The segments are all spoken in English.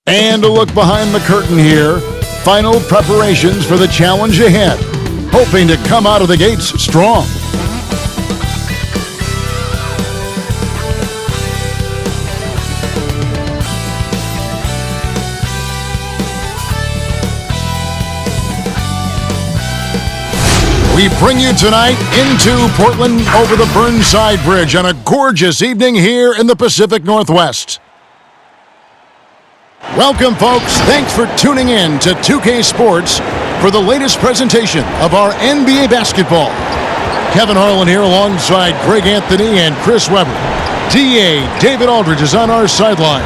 And a look behind the curtain here. Final preparations for the challenge ahead. Hoping to come out of the gates strong. We bring you tonight into Portland over the Burnside Bridge on a gorgeous evening here in the Pacific Northwest. Welcome, folks. Thanks for tuning in to 2K Sports for the latest presentation of our NBA basketball. Kevin Harlan here alongside Greg Anthony and Chris Webber. DA David Aldridge is on our sideline.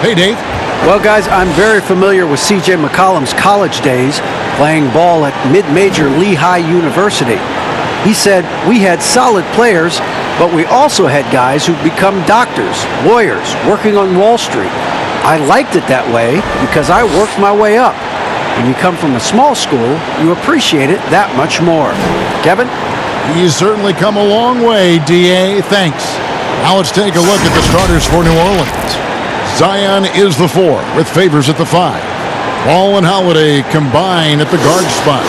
Hey, Dave. Well, guys, I'm very familiar with C.J. McCollum's college days playing ball at mid-major Lehigh University. He said, we had solid players, but we also had guys who've become doctors, lawyers, working on Wall Street. I liked it that way because I worked my way up. When you come from a small school, you appreciate it that much more. Kevin? He's certainly come a long way, D.A. Thanks. Now let's take a look at the starters for New Orleans. Zion is the 4 with Favors at the 5. Ball and Holiday combine at the guard spot.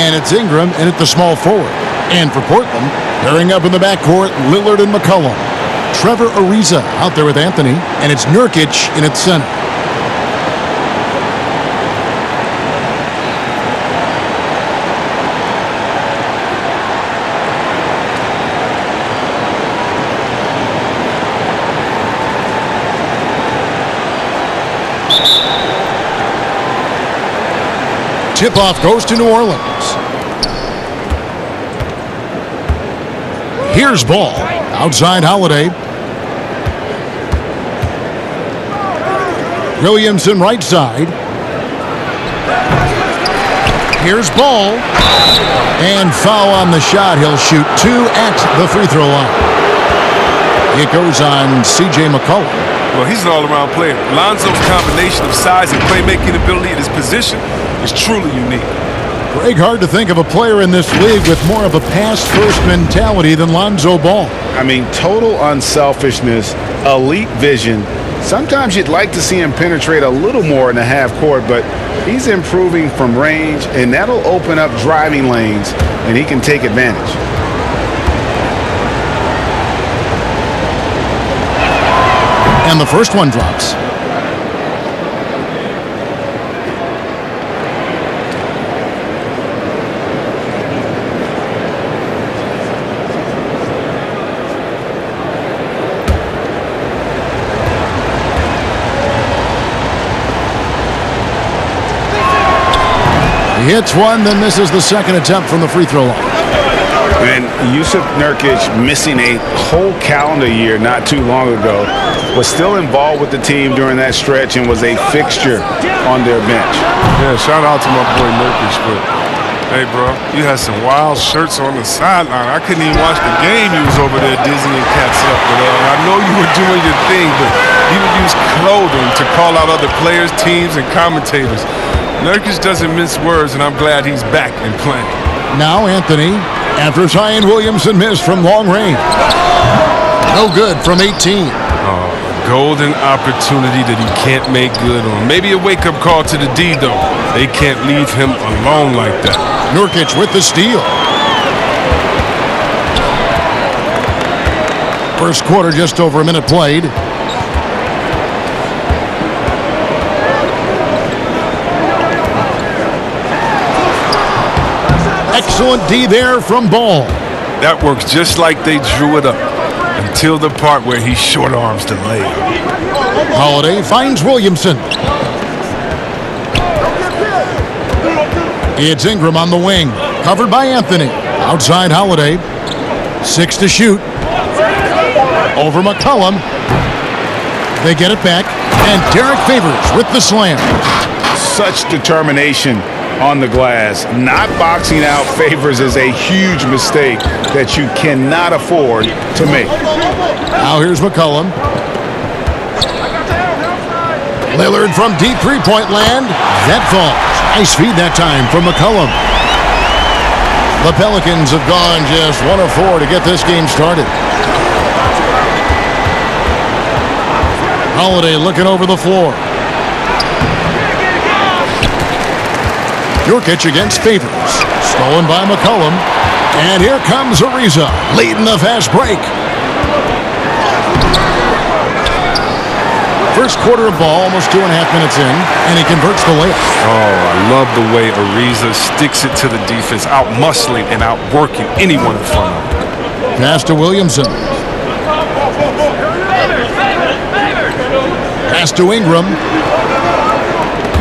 And it's Ingram in at the small forward. And for Portland, pairing up in the backcourt, Lillard and McCollum. Trevor Ariza out there with Anthony. And it's Nurkic in at center. Tip-off goes to New Orleans. Here's Ball. Outside Holiday. Williamson right side. Here's Ball. And foul on the shot. He'll shoot 2 at the free throw line. It goes on C.J. McCollum. Well, he's an all-around player. Lonzo's combination of size and playmaking ability at his position is truly unique. Greg, hard to think of a player in this league with more of a pass-first mentality than Lonzo Ball. I mean, total unselfishness, elite vision. Sometimes you'd like to see him penetrate a little more in the half court, but he's improving from range, and that'll open up driving lanes, and he can take advantage. And the first one drops. He hits one, then misses the second attempt from the free throw line. And Yusuf Nurkic, missing a whole calendar year not too long ago, was still involved with the team during that stretch and was a fixture on their bench. Yeah, shout out to my boy Nurkic, but hey, bro, you had some wild shirts on the sideline. I couldn't even watch the game. You was over there dizzying cats up. But I know you were doing your thing, but you would use clothing to call out other players, teams, and commentators. Nurkic doesn't mince words, and I'm glad he's back and playing. Now Anthony, after Zion Williamson missed from long range. No good from 18. A golden opportunity that he can't make good on. Maybe a wake-up call to the D, though. They can't leave him alone like that. Nurkic with the steal. First quarter, just over a minute played. Excellent D there from Ball. That works just like they drew it up until the part where he short arms the layup. Holiday finds Williamson. It's Ingram on the wing, covered by Anthony. Outside Holiday. 6 to shoot. Over McCollum. They get it back, and Derek Favors with the slam. Such determination on the glass. Not boxing out Favors is a huge mistake that you cannot afford to make. Now here's McCollum. Lillard from deep three-point land. That falls. Nice feed that time from McCollum. The Pelicans have gone just 1 of 4 to get this game started. Holiday looking over the floor. Nurkic against Favors. Stolen by McCollum. And here comes Ariza, leading the fast break. First quarter of ball, almost 2.5 minutes in, and he converts the layup. Oh, I love the way Ariza sticks it to the defense, out-muscling and out-working anyone in front of him. Pass to Williamson. Pass to Ingram.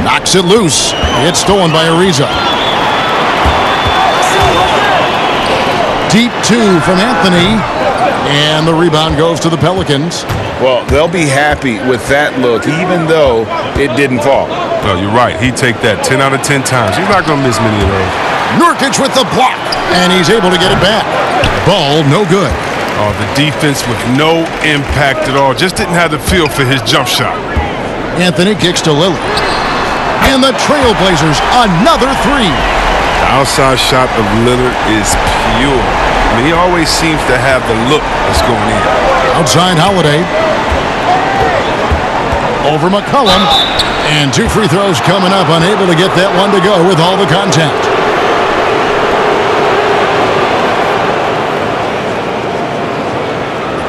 Knocks it loose. It's stolen by Ariza. Deep two from Anthony. And the rebound goes to the Pelicans. Well, they'll be happy with that look, even though it didn't fall. No, you're right. He'd take that 10 out of 10 times. He's not going to miss many of those. Nurkic with the block. And he's able to get it back. Ball no good. Oh, the defense with no impact at all. Just didn't have the feel for his jump shot. Anthony kicks to Lillard. And the Trailblazers, another three. The outside shot of Lillard is pure. I mean, he always seems to have the look that's going in. Outside Holiday. Over McCollum. And 2 free throws coming up. Unable to get that one to go with all the contact.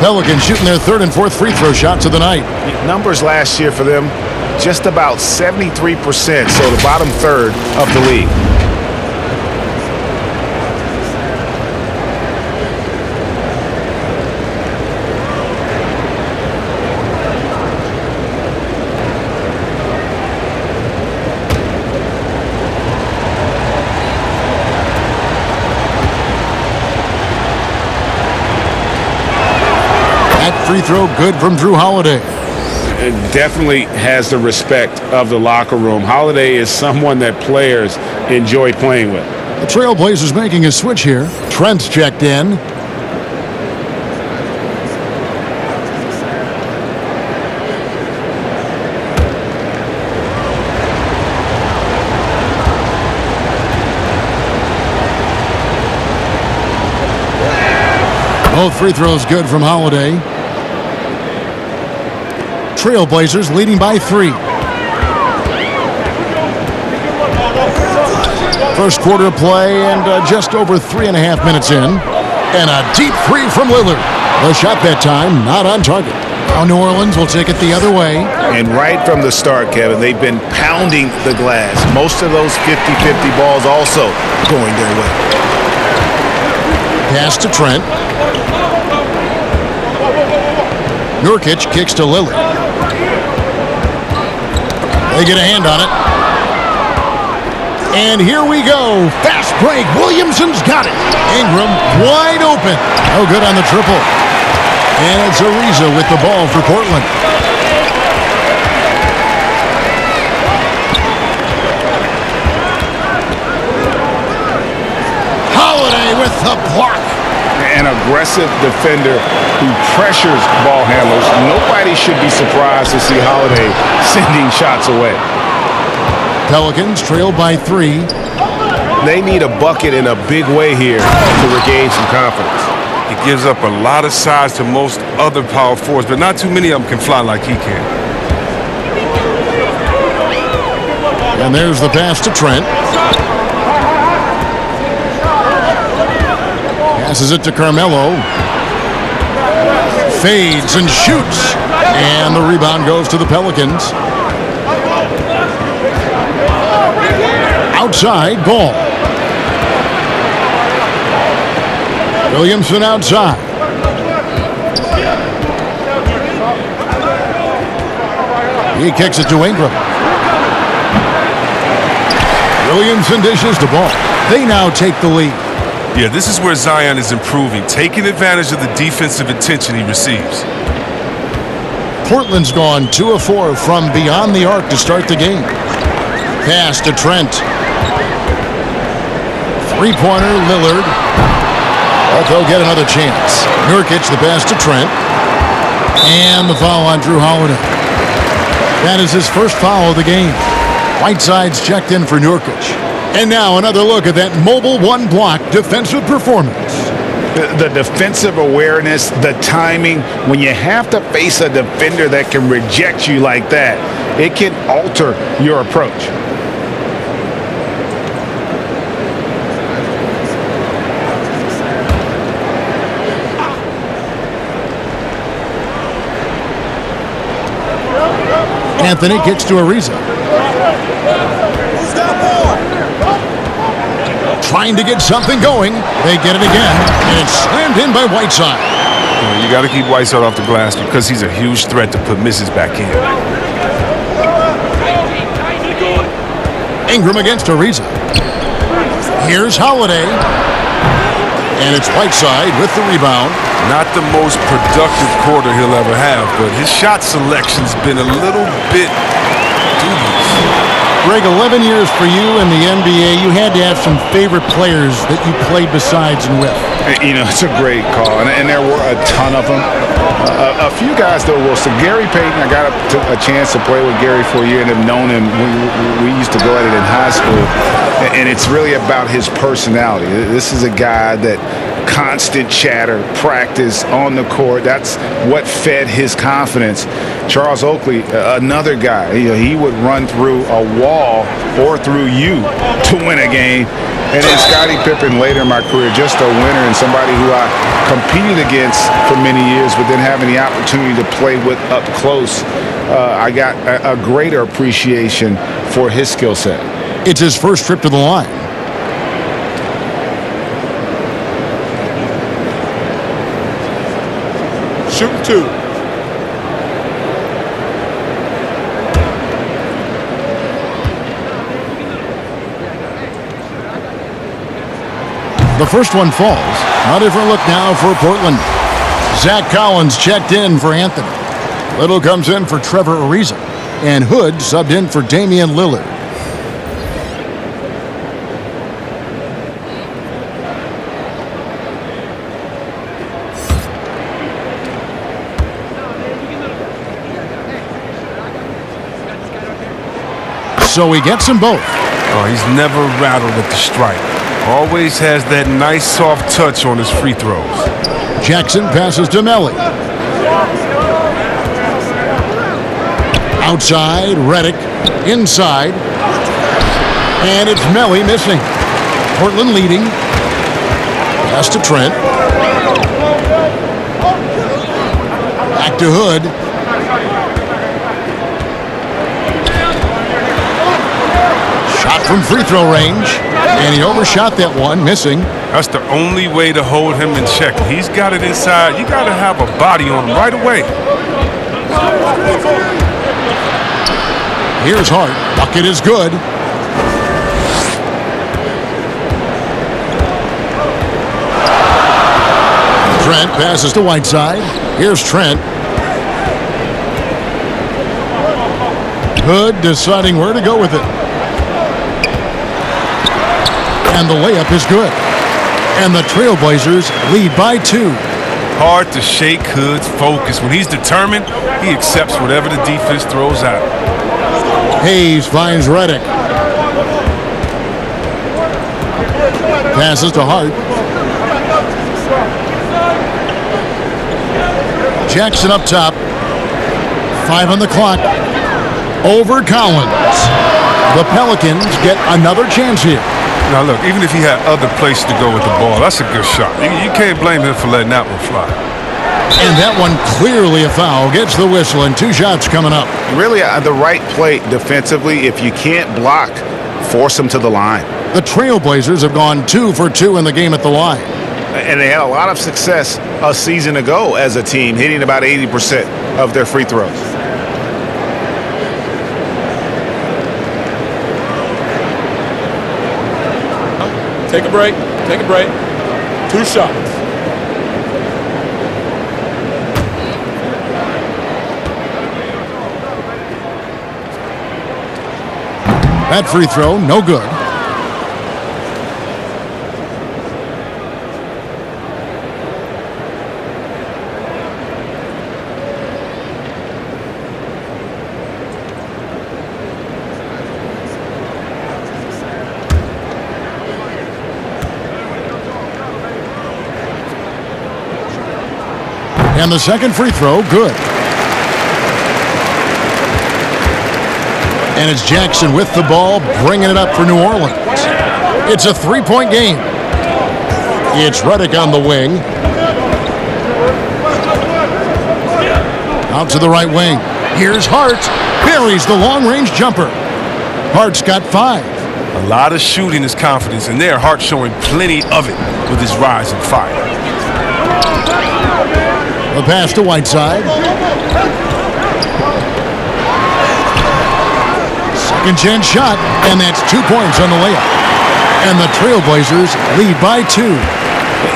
Pelicans shooting their 3rd and 4th free throw shots of the night. Numbers last year for them, just about 73%, so the bottom third of the league. Free throw good from Drew Holiday. It definitely has the respect of the locker room. Holiday is someone that players enjoy playing with. The Trailblazers making a switch here. Trent's checked in. Both free throws good from Holiday. Trailblazers leading by 3. First quarter play and just over 3.5 minutes in. And a deep three from Lillard. The shot that time not on target. Now New Orleans will take it the other way. And right from the start, Kevin, they've been pounding the glass. Most of those 50-50 balls also going their way. Pass to Trent. Nurkic kicks to Lillard. They get a hand on it. And here we go. Fast break. Williamson's got it. Ingram wide open. No good on the triple. And it's Ariza with the ball for Portland. Holiday with the block. An aggressive defender who pressures ball handlers. Nobody should be surprised to see Holiday sending shots away. Pelicans trail by 3. They need a bucket in a big way here to regain some confidence. He gives up a lot of size to most other power forwards, but not too many of them can fly like he can. And there's the pass to Trent. Passes it to Carmelo. Fades and shoots. And the rebound goes to the Pelicans. Outside, ball. Williamson outside. He kicks it to Ingram. Williamson dishes the ball. They now take the lead. Yeah, this is where Zion is improving, taking advantage of the defensive attention he receives. Portland's gone 2 of 4 from beyond the arc to start the game. Pass to Trent. Three-pointer, Lillard. But they'll get another chance. Nurkic the pass to Trent. And the foul on Drew Holiday. That is his first foul of the game. Whiteside's checked in for Nurkic. And now another look at that mobile one-block defensive performance. The defensive awareness, the timing, when you have to face a defender that can reject you like that, it can alter your approach. Anthony kicks to Ariza. Trying to get something going. They get it again, and it's slammed in by Whiteside. You got to keep Whiteside off the glass because he's a huge threat to put misses back in. Ingram against Ariza. Here's Holiday. And it's Whiteside with the rebound. Not the most productive quarter he'll ever have, but his shot selection's been a little bit dubious. Greg, 11 years for you in the NBA. You had to have some favorite players that you played besides and with. You know, it's a great call, and there were a ton of them. A few guys, though, so Gary Payton, I got a chance to play with Gary for a year and have known him. We used to go at it in high school, and it's really about his personality. This is a guy that constant chatter, practice on the court. That's what fed his confidence. Charles Oakley, another guy, he would run through a wall or through you to win a game. And then Scottie Pippen later in my career, just a winner and somebody who I competed against for many years, but then having the opportunity to play with up close, I got a greater appreciation for his skill set. It's his first trip to the line. Shooting two. The first one falls. A different look now for Portland. Zach Collins checked in for Anthony. Little comes in for Trevor Ariza. And Hood subbed in for Damian Lillard. So he gets them both. Oh, he's never rattled at the stripe. Always has that nice soft touch on his free throws. Jackson passes to Melly. Outside, Redick. Inside. And it's Melly missing. Portland leading. Pass to Trent. Back to Hood. Shot from free throw range. And he overshot that one, missing. That's the only way to hold him in check. He's got it inside. You got to have a body on him right away. Here's Hart. Bucket is good. Trent passes to Whiteside. Here's Trent. Hood deciding where to go with it. And the layup is good. And the Trailblazers lead by 2. Hard to shake Hood's focus. When he's determined, he accepts whatever the defense throws out. Hayes finds Redick. Passes to Hart. Jackson up top. 5 on the clock. Over Collins. The Pelicans get another chance here. Now, look, even if he had other places to go with the ball, that's a good shot. You can't blame him for letting that one fly. And that one clearly a foul. Gets the whistle, and 2 shots coming up. Really, the right play defensively. If you can't block, force them to the line. The Trailblazers have gone 2 for 2 in the game at the line. And they had a lot of success a season ago as a team, hitting about 80% of their free throws. Take a break. Take a break. 2 shots. That free throw, no good. And the second free throw, good. And it's Jackson with the ball, bringing it up for New Orleans. It's a 3-point game. It's Redick on the wing. Out to the right wing. Here's Hart. buries the long-range jumper. Hart's got 5. A lot of shooting is confidence, and there Hart showing plenty of it with his rise and fire. The pass to Whiteside. Second chance shot, and that's 2 points on the layup. And the Trailblazers lead by 2.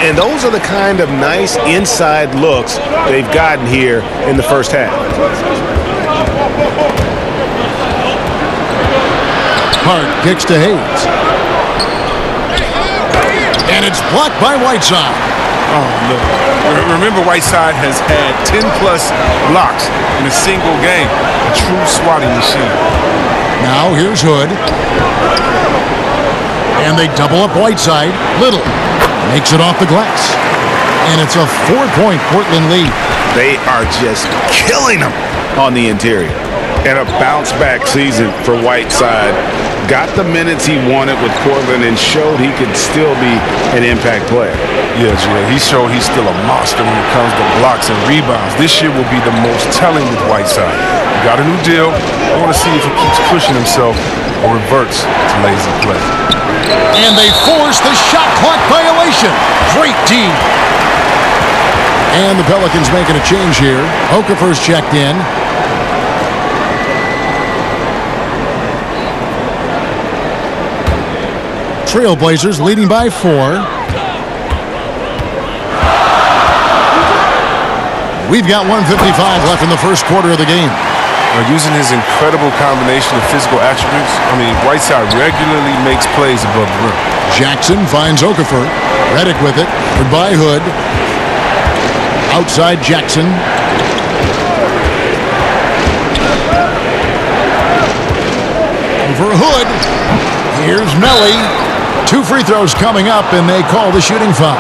And those are the kind of nice inside looks they've gotten here in the first half. Hart kicks to Hayes. And it's blocked by Whiteside. Oh, look. Remember, Whiteside has had 10-plus blocks in a single game. A true swatting machine. Now here's Hood. And they double up Whiteside. Little makes it off the glass. And it's a 4-point Portland lead. They are just killing them on the interior. And a bounce-back season for Whiteside. Got the minutes he wanted with Portland and showed he could still be an impact player. Yes, yeah, he showed he's still a monster when it comes to blocks and rebounds. This year will be the most telling with Whiteside. He got a new deal. I want to see if he keeps pushing himself or reverts to lazy play. And they force the shot clock violation. Great D. And the Pelicans making a change here. Okafor's checked in. Trailblazers leading by 4. We've got 1:55 left in the first quarter of the game. Using his incredible combination of physical attributes, Whiteside regularly makes plays above the rim. Jackson finds Okafor. Redick with it. Goodbye Hood. Outside Jackson. Over Hood. Here's Melly. 2 free throws coming up, and they call the shooting foul.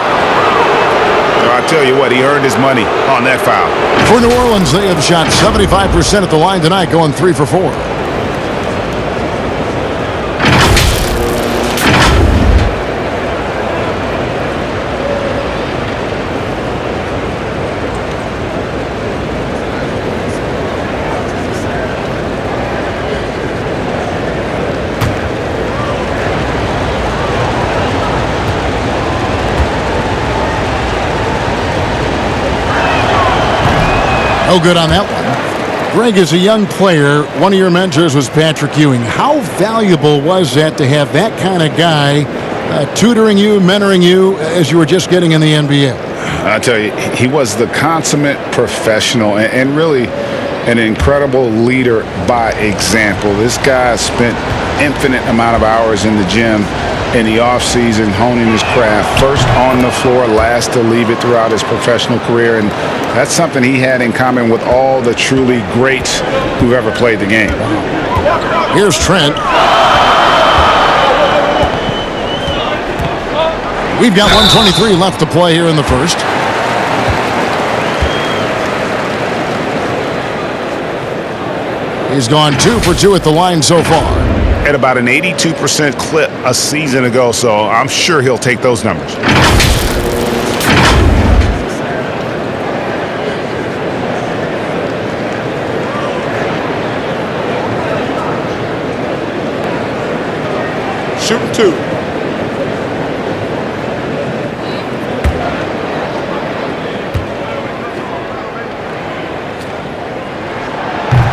I tell you what, he earned his money on that foul. For New Orleans, they have shot 75% at the line tonight, going 3 for 4. No good on that one. Greg, as a young player, one of your mentors was Patrick Ewing. How valuable was that to have that kind of guy tutoring you, mentoring you as you were just getting in the NBA? I tell you, he was the consummate professional and really an incredible leader by example. This guy spent infinite amount of hours in the gym in the offseason honing his craft, first on the floor, last to leave it throughout his professional career, and that's something he had in common with all the truly greats who ever played the game. Here's Trent. We've got 1:23 left to play here in the first. He's gone 2 for 2 at the line so far. At about an 82% clip a season ago, so I'm sure he'll take those numbers. Shooting 2.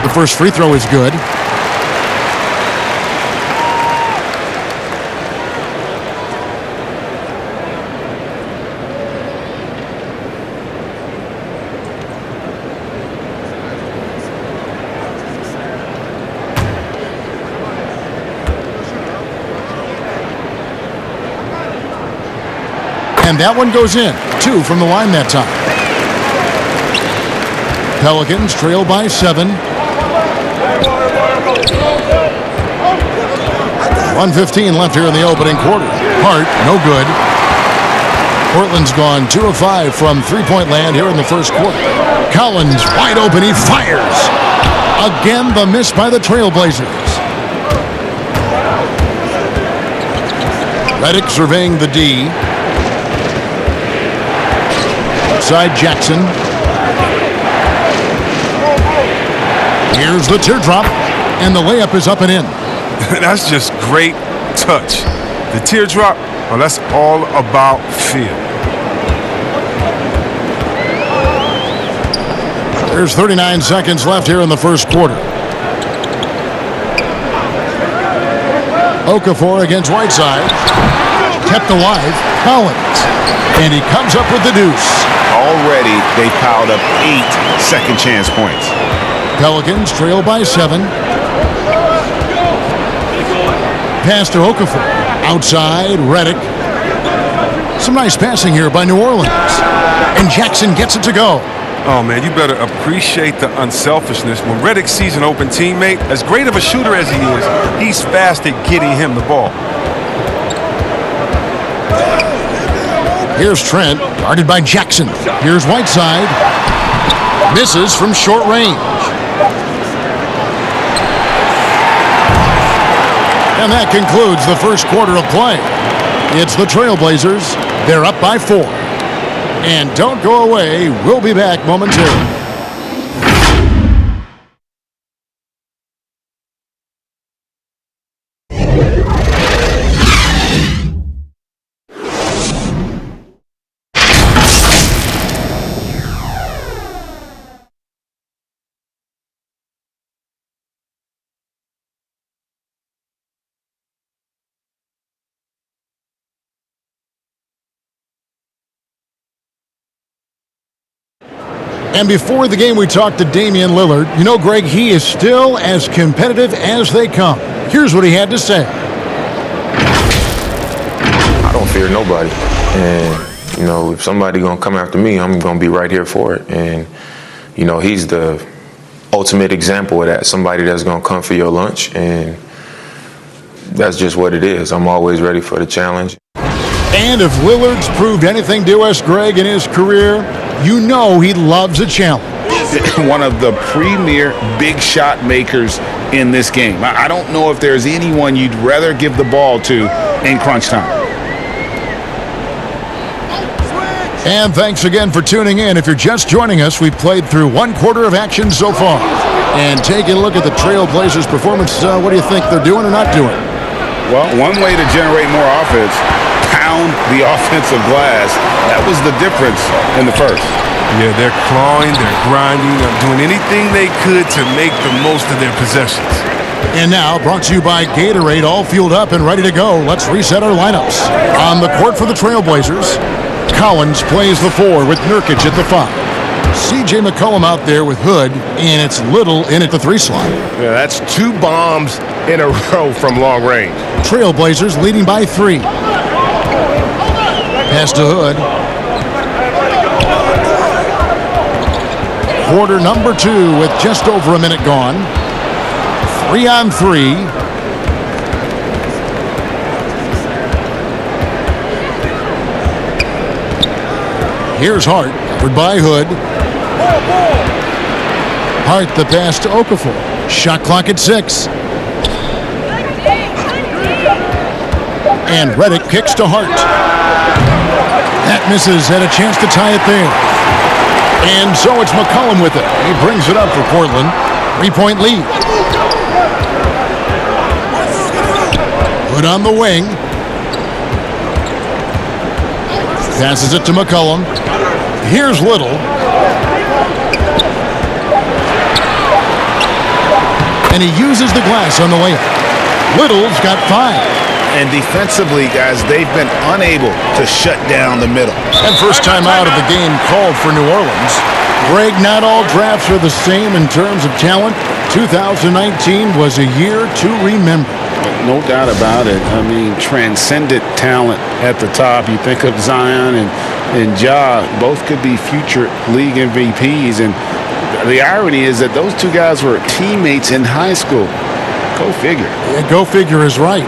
The first free throw is good. And that one goes in. 2 from the line that time. Pelicans trail by 7. 1:15 left here in the opening quarter. Hart, no good. Portland's gone 2 of 5 from three-point land here in the first quarter. Collins wide open. He fires. Again, the miss by the Trailblazers. Redick surveying the D. Outside Jackson. Here's the teardrop, and the layup is up and in. That's just great touch. The teardrop, well, that's all about feel. There's 39 seconds left here in the first quarter. Okafor against Whiteside. Kept alive, Collins. And he comes up with the deuce. Already, they piled up 8 second chance points. Pelicans trail by 7. Pass to Okafor. Outside, Redick. Some nice passing here by New Orleans. And Jackson gets it to go. Oh, man, you better appreciate the unselfishness. When Redick sees an open teammate, as great of a shooter as he is, he's fast at getting him the ball. Here's Trent, guarded by Jackson. Here's Whiteside. Misses from short range. And that concludes the first quarter of play. It's the Trailblazers. They're up by 4. And don't go away. We'll be back momentarily. And before the game, we talked to Damian Lillard. You know, Greg, he is still as competitive as they come. Here's what he had to say. I don't fear nobody. And, you know, if somebody going to come after me, I'm going to be right here for it. And, you know, he's the ultimate example of that. Somebody that's going to come for your lunch. And that's just what it is. I'm always ready for the challenge. And if Lillard's proved anything to us, Greg, in his career, you know he loves a challenge. One of the premier big shot makers in this game. I don't know if there's anyone you'd rather give the ball to in crunch time. And thanks again for tuning in. If you're just joining us, we've played through 1 quarter of action so far. And taking a look at the Trailblazers' performance, what do you think they're doing or not doing? Well, one way to generate more offense, pound the offensive glass. That was the difference in the first. Yeah, they're clawing, they're grinding, they're doing anything they could to make the most of their possessions. And now, brought to you by Gatorade, all fueled up and ready to go. Let's reset our lineups. On the court for the Trailblazers, Collins plays the 4 with Nurkic at the 5. C.J. McCollum out there with Hood, and it's Little in at the 3 slot. Yeah, that's 2 bombs in a row from long range. Trailblazers leading by 3. Pass to Hood. Quarter number 2 with just over a minute gone. 3 on 3. Here's Hart, covered by Hood. Hart the pass to Okafor. Shot clock at 6. And Redick kicks to Hart. That misses, had a chance to tie it there. And so it's McCollum with it. He brings it up for Portland. 3-point lead. Hood on the wing. Passes it to McCollum. Here's Little. And he uses the glass on the layup. Little's got 5. And defensively, guys, they've been unable to shut down the middle. And first time out of the game called for New Orleans. Greg, not all drafts are the same in terms of talent. 2019 was a year to remember. No doubt about it. I mean, transcendent talent at the top. You think of Zion and Ja, both could be future league MVPs. And the irony is that those 2 guys were teammates in high school. Go figure. Yeah, go figure is right.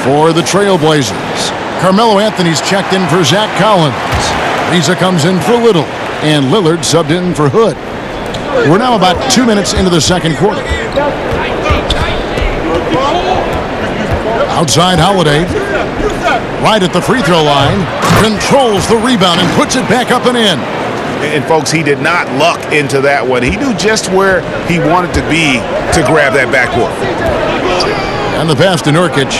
for the Trailblazers. Carmelo Anthony's checked in for Zach Collins. Lisa comes in for Little, and Lillard subbed in for Hood. We're now about 2 minutes into the second quarter. Outside Holiday, right at the free throw line, controls the rebound and puts it back up and in. And folks, he did not luck into that one. He knew just where he wanted to be to grab that backcourt. And the pass to Nurkic.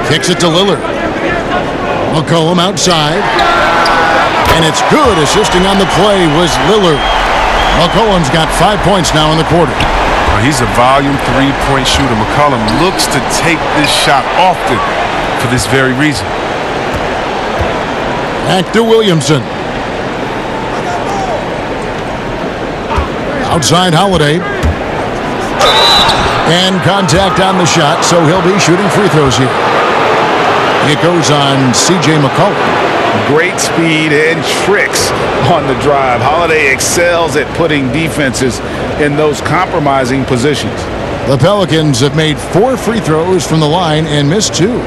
Kicks it to Lillard. McCollum outside. And it's good. Assisting on the play was Lillard. McCollum's got 5 points now in the quarter. He's a volume three-point shooter. McCollum looks to take this shot often for this very reason. Back to Williamson. Outside Holiday. And contact on the shot, so he'll be shooting free throws here. It goes on C.J. McCollum. Great speed and tricks on the drive. Holiday excels at putting defenses in those compromising positions. The Pelicans have made 4 free throws from the line and missed 2.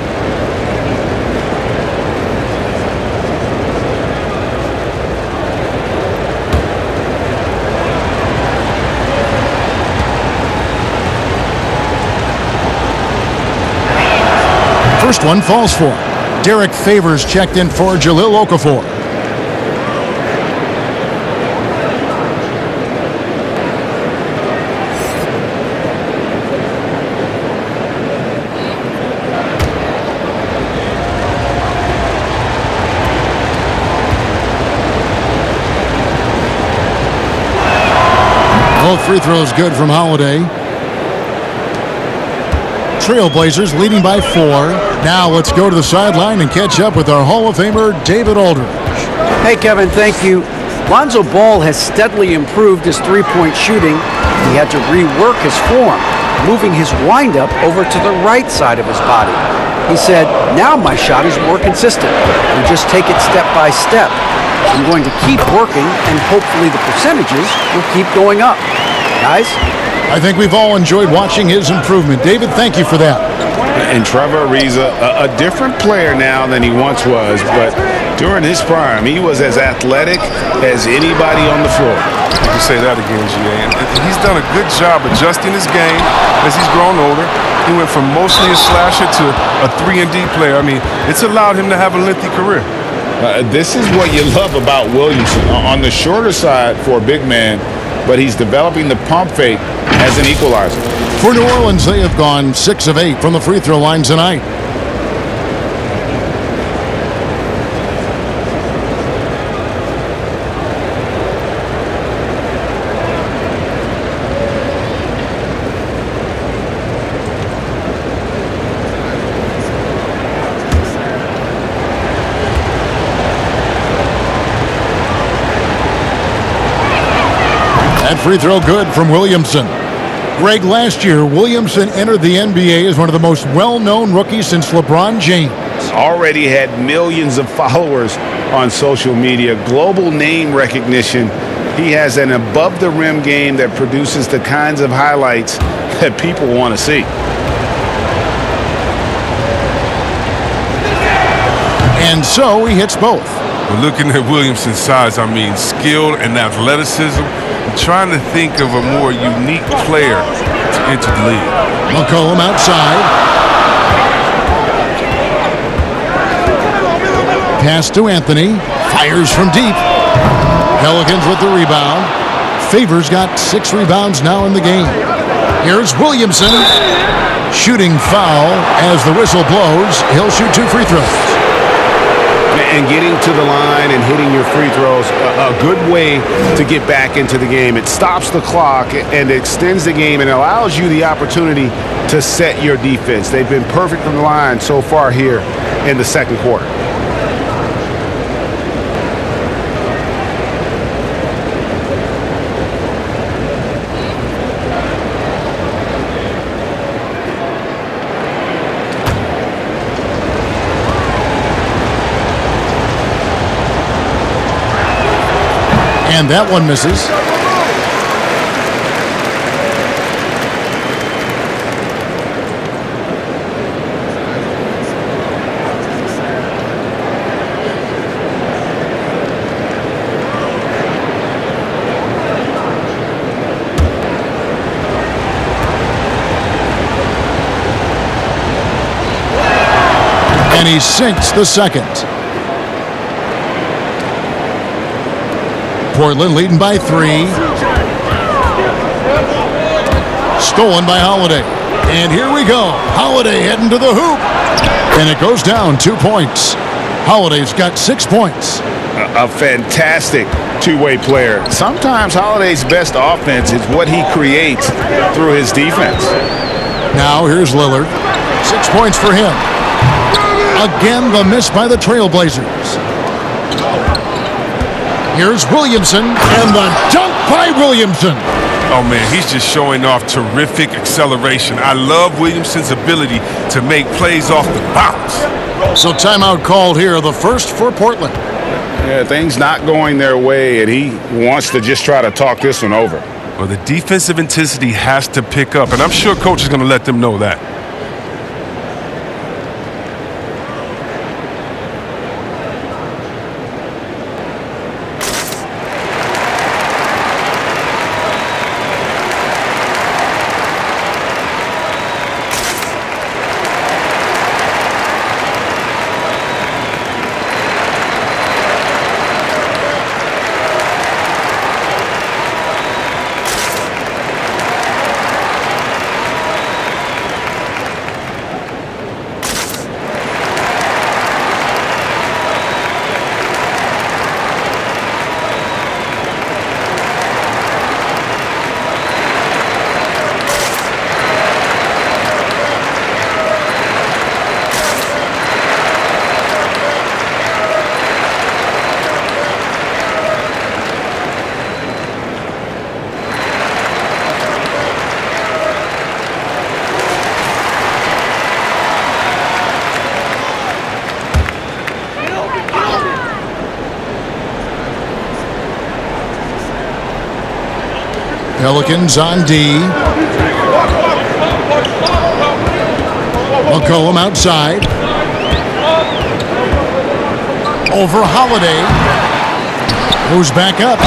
First one falls for him. Derek Favors checked in for Jahlil Okafor. Both free throws good from Holiday. Trailblazers leading by 4. Now let's go to the sideline and catch up with our Hall of Famer, David Aldridge. Hey, Kevin, thank you. Lonzo Ball has steadily improved his three-point shooting. He had to rework his form, moving his windup over to the right side of his body. He said, now my shot is more consistent. We just take it step by step. I'm going to keep working, and hopefully the percentages will keep going up. Guys? I think we've all enjoyed watching his improvement. David, thank you for that. And Trevor Ariza, a different player now than he once was, but during his prime, he was as athletic as anybody on the floor. You can say that again, G.A. And he's done a good job adjusting his game as he's grown older. He went from mostly a slasher to a 3-and-D player. I mean, it's allowed him to have a lengthy career. This is what you love about Williamson. On the shorter side for a big man, but he's developing the pump fake as an equalizer. For New Orleans, they have gone 6 of 8 from the free throw line tonight. That free throw good from Williamson. Greg, last year, Williamson entered the NBA as one of the most well-known rookies since LeBron James. Already had millions of followers on social media, global name recognition. He has an above-the-rim game that produces the kinds of highlights that people want to see. And so he hits both. But looking at Williamson's size, I mean, skill and athleticism, I'm trying to think of a more unique player to enter the league. McCollum outside. Pass to Anthony. Fires from deep. Pelicans with the rebound. Favors got 6 rebounds now in the game. Here's Williamson. Shooting foul as the whistle blows. He'll shoot 2 free throws. And getting to the line and hitting your free throws, a good way to get back into the game. It stops the clock and extends the game and allows you the opportunity to set your defense. They've been perfect from the line so far here in the second quarter. And that one misses. And he sinks the second. Portland leading by 3. Stolen by Holiday. And here we go. Holiday heading to the hoop. And it goes down 2 points. Holiday's got 6 points. A fantastic two-way player. Sometimes Holiday's best offense is what he creates through his defense. Now here's Lillard. 6 points for him. Again, the miss by the Trailblazers. Here's Williamson, and the dunk by Williamson. Oh, man, he's just showing off terrific acceleration. I love Williamson's ability to make plays off the bounce. So timeout called here, the first for Portland. Yeah, things not going their way, and he wants to just try to talk this one over. Well, the defensive intensity has to pick up, and I'm sure coach is going to let them know that. Pelicans on D. McCollum outside. Over Holiday. Moves back up.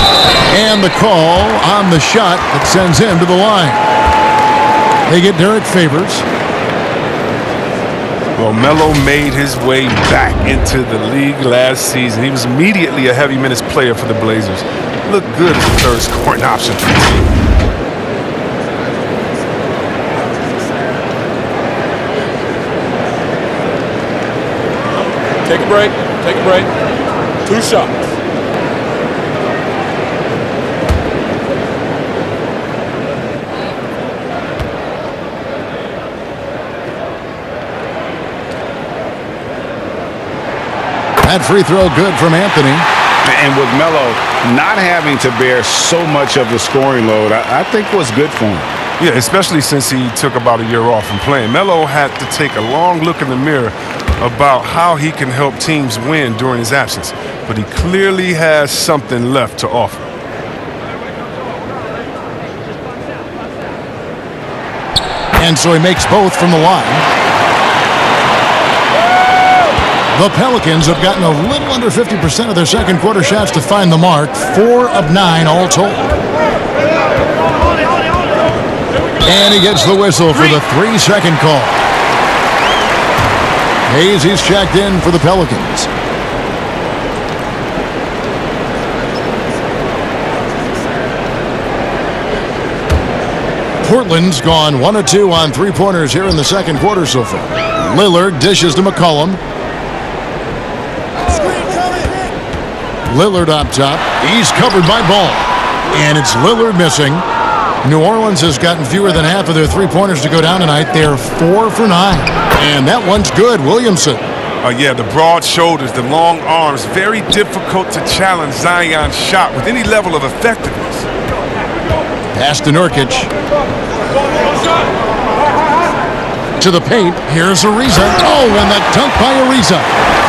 And the call on the shot that sends him to the line. They get Derek Favors. Well, Melo made his way back into the league last season. He was immediately a heavy minutes player for the Blazers. Looked good as a third scoring option for the team. Take a break. Take a break. 2 shots. That free throw good from Anthony. And with Melo not having to bear so much of the scoring load, I think was good for him. Yeah, especially since he took about a year off from playing. Melo had to take a long look in the mirror about how he can help teams win during his absence. But he clearly has something left to offer. And so he makes both from the line. The Pelicans have gotten a little under 50% of their second quarter shots to find the mark. 4 of 9 all told. And he gets the whistle for the 3-second call. He's checked in for the Pelicans. Portland's gone 1 of 2 on 3-pointers here in the second quarter so far. Lillard dishes to McCollum. Lillard up top. He's covered by Ball. And it's Lillard missing. New Orleans has gotten fewer than half of their 3-pointers to go down tonight. They're 4 for 9. And that one's good. Williamson. Yeah, the broad shoulders, the long arms, very difficult to challenge Zion's shot with any level of effectiveness. Pass to Nurkic. To the paint. Here's Ariza. Oh, and the dunk by Ariza.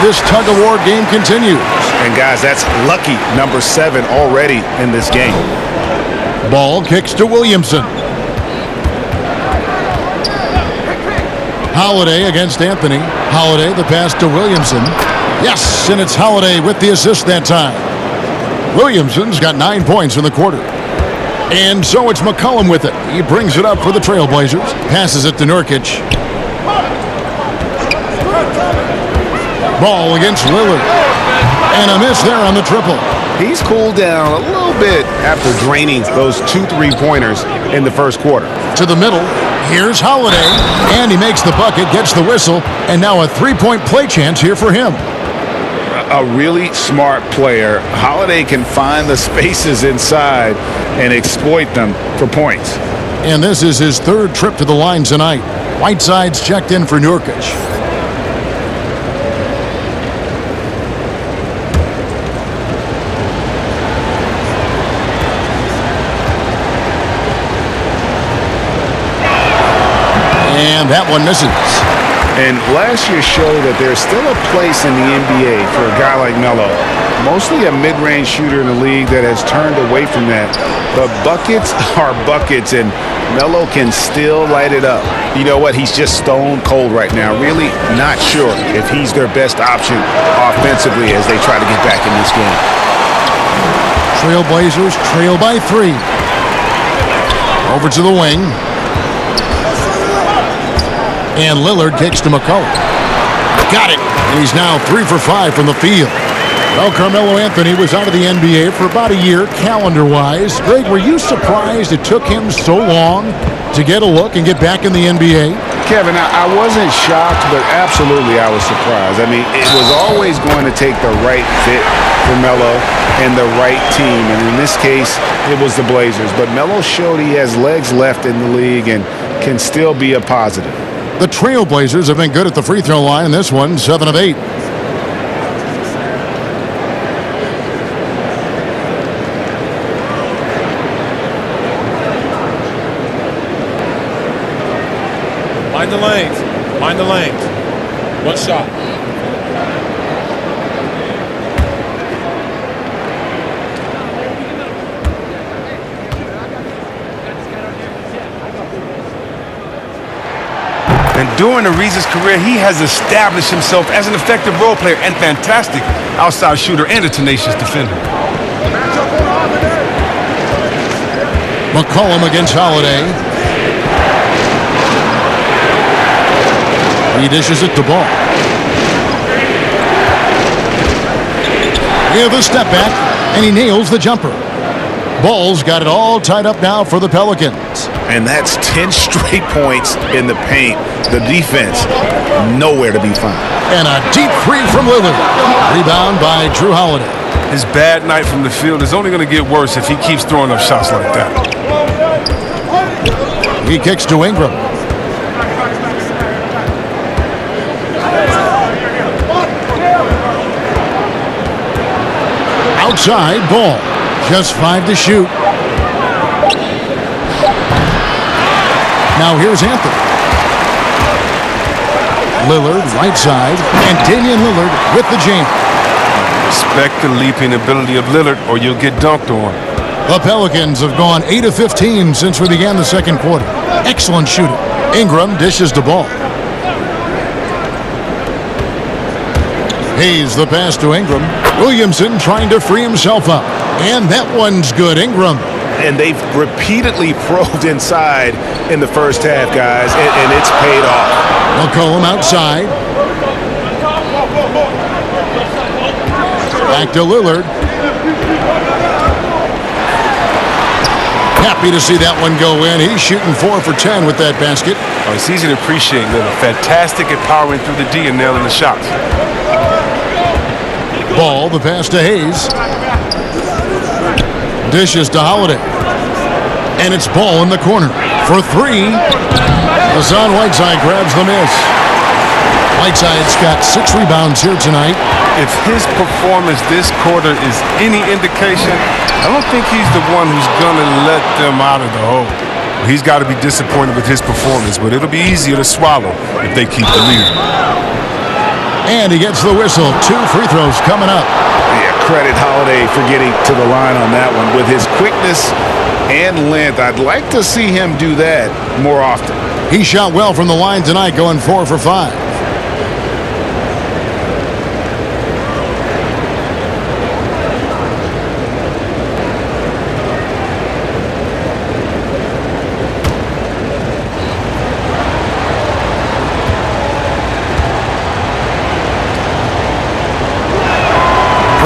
This tug-of-war game continues. And guys, that's lucky number 7 already in this game. Ball kicks to Williamson. Holiday against Anthony. Holiday, the pass to Williamson. Yes, and it's Holiday with the assist that time. Williamson's got 9 points in the quarter. And so it's McCollum with it. He brings it up for the Trailblazers. Passes it to Nurkic. Ball against Lillard. And a miss there on the triple. He's cooled down a little bit after draining those 2 3-pointers in the first quarter. To the middle. Here's Holiday. And he makes the bucket, gets the whistle, and now a 3-point play chance here for him. A really smart player. Holiday can find the spaces inside and exploit them for points. And this is his 3rd trip to the line tonight. Whiteside's checked in for Nurkic. And that one misses. And last year showed that there's still a place in the NBA for a guy like Melo. Mostly a mid-range shooter in the league that has turned away from that. But buckets are buckets, and Melo can still light it up. You know what? He's just stone cold right now. Really not sure if he's their best option offensively as they try to get back in this game. Trailblazers trail by 3. Over to the wing. And Lillard kicks to McCollum. Got it. And he's now 3 for 5 from the field. Well, Carmelo Anthony was out of the NBA for about a year, calendar-wise. Greg, were you surprised it took him so long to get a look and get back in the NBA? Kevin, I wasn't shocked, but absolutely I was surprised. I mean, it was always going to take the right fit for Melo and the right team. And in this case, it was the Blazers. But Melo showed he has legs left in the league and can still be a positive. The Trailblazers have been good at the free throw line in this one, 7 of 8. Mind the lanes. Mind the lanes. One shot. And during Ariza's career, he has established himself as an effective role player and fantastic outside shooter and a tenacious defender. McCollum against Holiday. He dishes it to Ball. With a step back, and he nails the jumper. Ball's got it all tied up now for the Pelicans. And that's 10 straight points in the paint. The defense, nowhere to be found. And a deep 3 from Lillard. Rebound by Drew Holiday. His bad night from the field is only going to get worse if he keeps throwing up shots like that. He kicks to Ingram. Outside, Ball. Just 5 to shoot. Now here's Anthony. Lillard, right side, and Damian Lillard with the jam. Respect the leaping ability of Lillard or you'll get dunked on. The Pelicans have gone 8 of 15 since we began the second quarter. Excellent shooting. Ingram dishes the Ball. Hayes the pass to Ingram. Williamson trying to free himself up. And that one's good. Ingram. And they've repeatedly probed inside in the first half, guys, and it's paid off. McCollum outside. Back to Lillard. Happy to see that one go in. He's shooting 4 for 10 with that basket. Oh, it's easy to appreciate Lillard. Fantastic at powering through the D and nailing the shots. Ball, the pass to Hayes. Dishes to Holiday. And it's Ball in the corner for 3. Hassan Whiteside grabs the miss. Whiteside's got 6 rebounds here tonight. If his performance this quarter is any indication, I don't think he's the one who's going to let them out of the hole. He's got to be disappointed with his performance, but it'll be easier to swallow if they keep the lead. And he gets the whistle. 2 free throws coming up. Yeah, credit Holiday for getting to the line on that one. With his quickness and length, I'd like to see him do that more often. He shot well from the line tonight, going 4 for 5.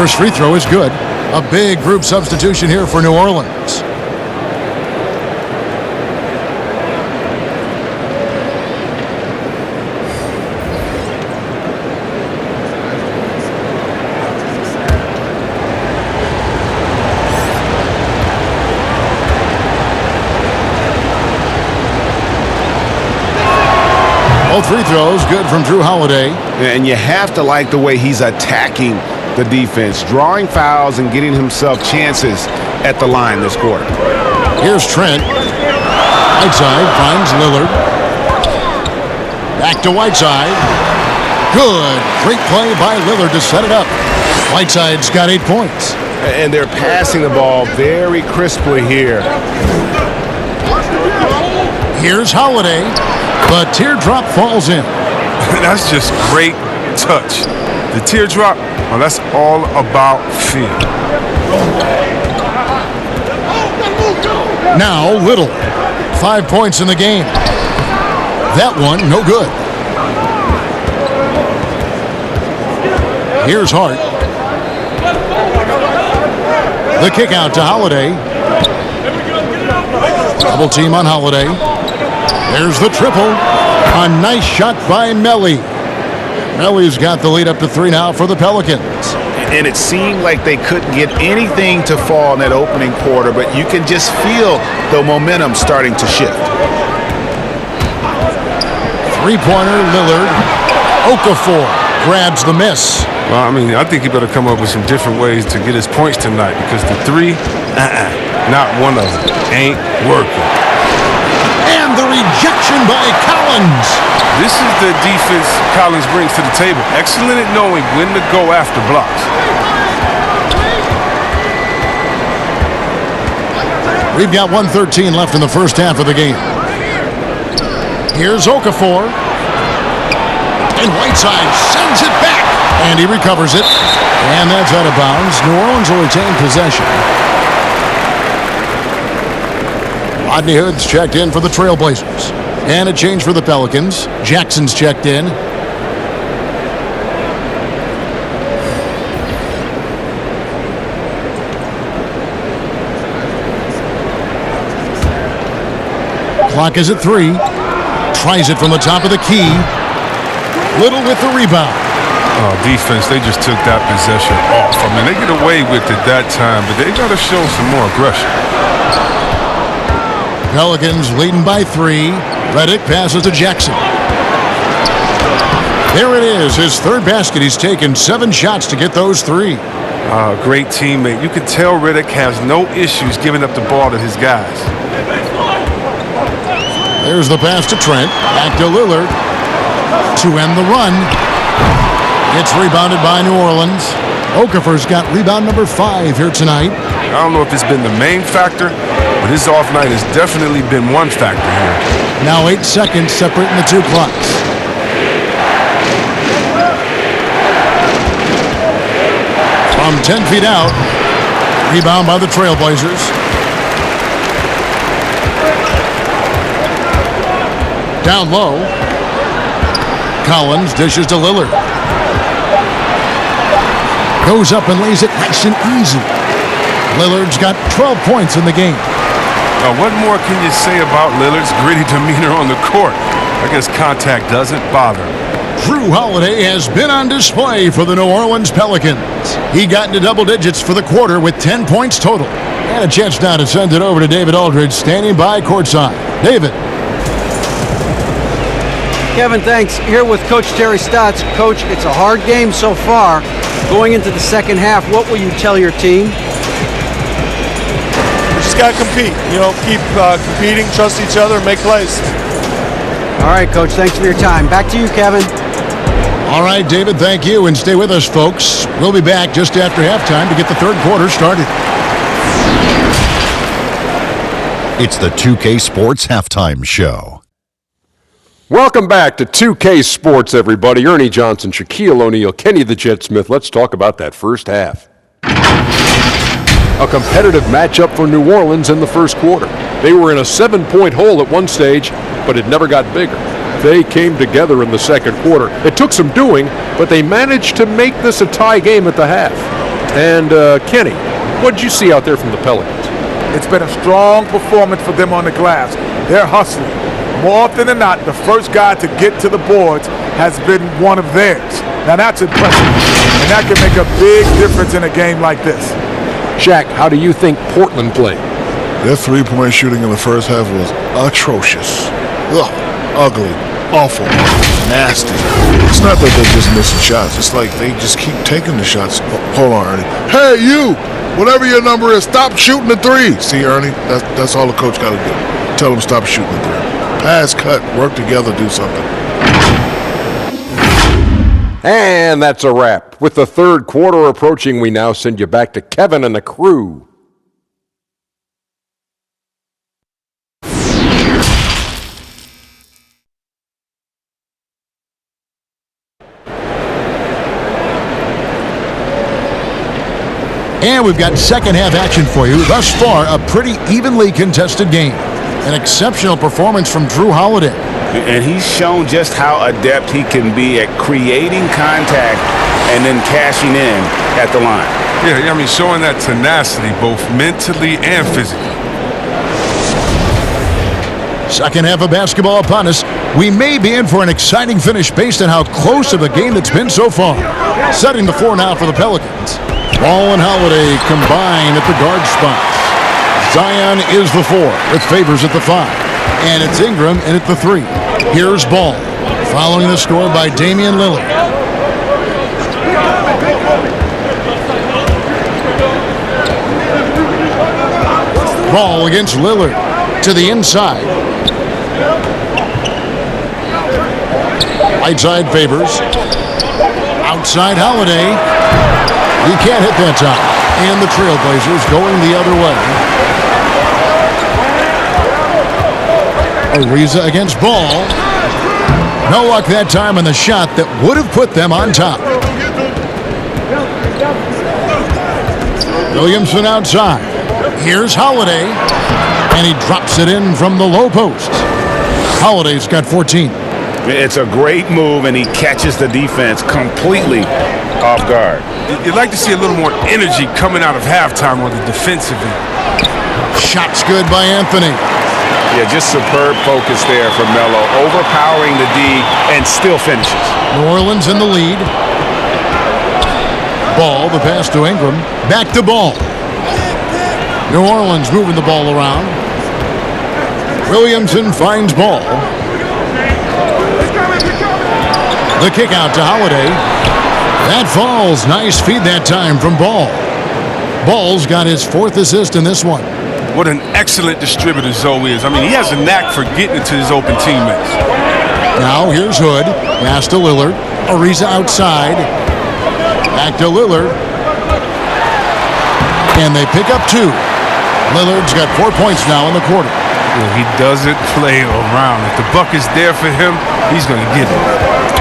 First free throw is good. A big group substitution here for New Orleans. Both free throws good from Drew Holiday. And you have to like the way he's attacking the defense, drawing fouls and getting himself chances at the line this quarter. Here's Trent. Whiteside finds Lillard. Back to Whiteside. Good. Great play by Lillard to set it up. Whiteside's got 8 points. And they're passing the ball very crisply here. Here's Holiday. But teardrop falls in. That's just great touch. The teardrop, well, that's all about feel. Now Little. 5 points in the game. That one, no good. Here's Hart. The kick out to Holiday. Double team on Holiday. There's the triple. A nice shot by Melly. Melly's got the lead up to 3 now for the Pelicans. And it seemed like they couldn't get anything to fall in that opening quarter, but you can just feel the momentum starting to shift. Three-pointer, Lillard. Okafor grabs the miss. Well, I mean, I think he better come up with some different ways to get his points tonight because the three, not one of them, ain't working. And the rejection by Collins. This is the defense Collins brings to the table. Excellent at knowing when to go after blocks. We've got 1:13 left in the first half of the game. Here's Okafor. And Whiteside sends it back. And he recovers it. And that's out of bounds. New Orleans will retain possession. Rodney Hood's checked in for the Trailblazers. And a change for the Pelicans. Jackson's checked in. Clock is at 3. Tries it from the top of the key. Little with the rebound. Oh, defense, they just took that possession off. I mean, they get away with it that time, but they got to show some more aggression. Pelicans leading by 3. Redick passes to Jackson. There it is, his third basket. He's taken 7 shots to get those 3. Great teammate. You can tell Redick has no issues giving up the ball to his guys. There's the pass to Trent. Back to Lillard. To end the run. Gets rebounded by New Orleans. Okafor's got rebound number 5 here tonight. I don't know if it's been the main factor, but his off night has definitely been one factor here. Now 8 seconds separating the 2 clocks. From 10 feet out. Rebound by the Trailblazers. Down low. Collins dishes to Lillard. Goes up and lays it nice and easy. Lillard's got 12 points in the game. What more can you say about Lillard's gritty demeanor on the court? I guess contact doesn't bother him. Drew Holiday has been on display for the New Orleans Pelicans. He got into double digits for the quarter with 10 points total. And a chance now to send it over to David Aldridge, standing by courtside. David. Kevin, thanks. Here with Coach Terry Stotts. Coach, it's a hard game so far. Going into the second half, what will you tell your team? We just got to compete. Keep competing, trust each other, make plays. All right, Coach, thanks for your time. Back to you, Kevin. All right, David, thank you. And stay with us, folks. We'll be back just after halftime to get the third quarter started. It's the 2K Sports Halftime Show. Welcome back to 2K Sports, everybody. Ernie Johnson, Shaquille O'Neal, Kenny the Jet Smith. Let's talk about that first half. A competitive matchup for New Orleans in the first quarter. They were in a 7-point hole at one stage, but it never got bigger. They came together in the second quarter. It took some doing, but they managed to make this a tie game at the half. And Kenny, what did you see out there from the Pelicans? It's been a strong performance for them on the glass. They're hustling. More often than not, the first guy to get to the boards has been one of theirs. Now that's impressive, and that can make a big difference in a game like this. Shaq, how do you think Portland played? Their three-point shooting in the first half was atrocious. Ugh, ugly, awful, nasty. It's not that they're just missing shots. It's like they just keep taking the shots. Hold on, Ernie. Hey, you! Whatever your number is, stop shooting the three. See, Ernie, that's all the coach got to do. Tell them stop shooting the three. Pass, cut, work together, do something. And that's a wrap. With the third quarter approaching, we now send you back to Kevin and the crew. And we've got second half action for you. Thus far, a pretty evenly contested game. An exceptional performance from Drew Holiday. And he's shown just how adept he can be at creating contact and then cashing in at the line. Yeah, I mean, showing that tenacity both mentally and physically. Second half of basketball upon us. We may be in for an exciting finish based on how close of a game it's been so far. Setting the floor now for the Pelicans. Ball and Holiday combine at the guard spots. Zion is the 4 with Favors at the 5. And it's Ingram in at the 3. Here's Ball. Following the score by Damian Lillard. Ball against Lillard. To the inside. Right side Favors. Outside Holiday. He can't hit that time. And the Trailblazers going the other way. Ariza against Ball. No luck that time on the shot that would have put them on top. Williamson outside. Here's Holiday. And he drops it in from the low post. Holiday's got 14. It's a great move, and he catches the defense completely off guard. You'd like to see a little more energy coming out of halftime on the defensive end. Shot's good by Anthony. Yeah, just superb focus there from Melo, overpowering the D and still finishes. New Orleans in the lead. Ball, the pass to Ingram. Back to Ball. New Orleans moving the ball around. Williamson finds Ball. The kick out to Holiday. That falls. Nice feed that time from Ball. Ball's got his 4th assist in this one. What an excellent distributor Zoe is. I mean, he has a knack for getting it to his open teammates. Now here's Hood. Pass to Lillard. Ariza outside. Back to Lillard. And they pick up 2. Lillard's got 4 points now in the quarter. Well, he doesn't play around. If the buck is there for him, he's going to get it.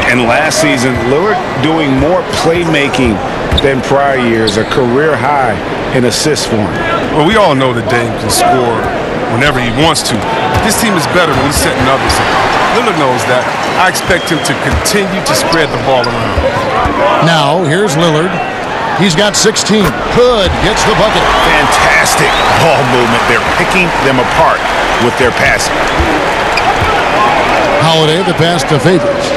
And last season, Lillard doing more playmaking than prior years, a career high in assists for him. Well, we all know that Dame can score whenever he wants to. This team is better when he's setting others up. Lillard knows that. I expect him to continue to spread the ball around. Now, here's Lillard. He's got 16. Hood gets the bucket. Fantastic ball movement. They're picking them apart with their passing. Holiday, the pass to Favors.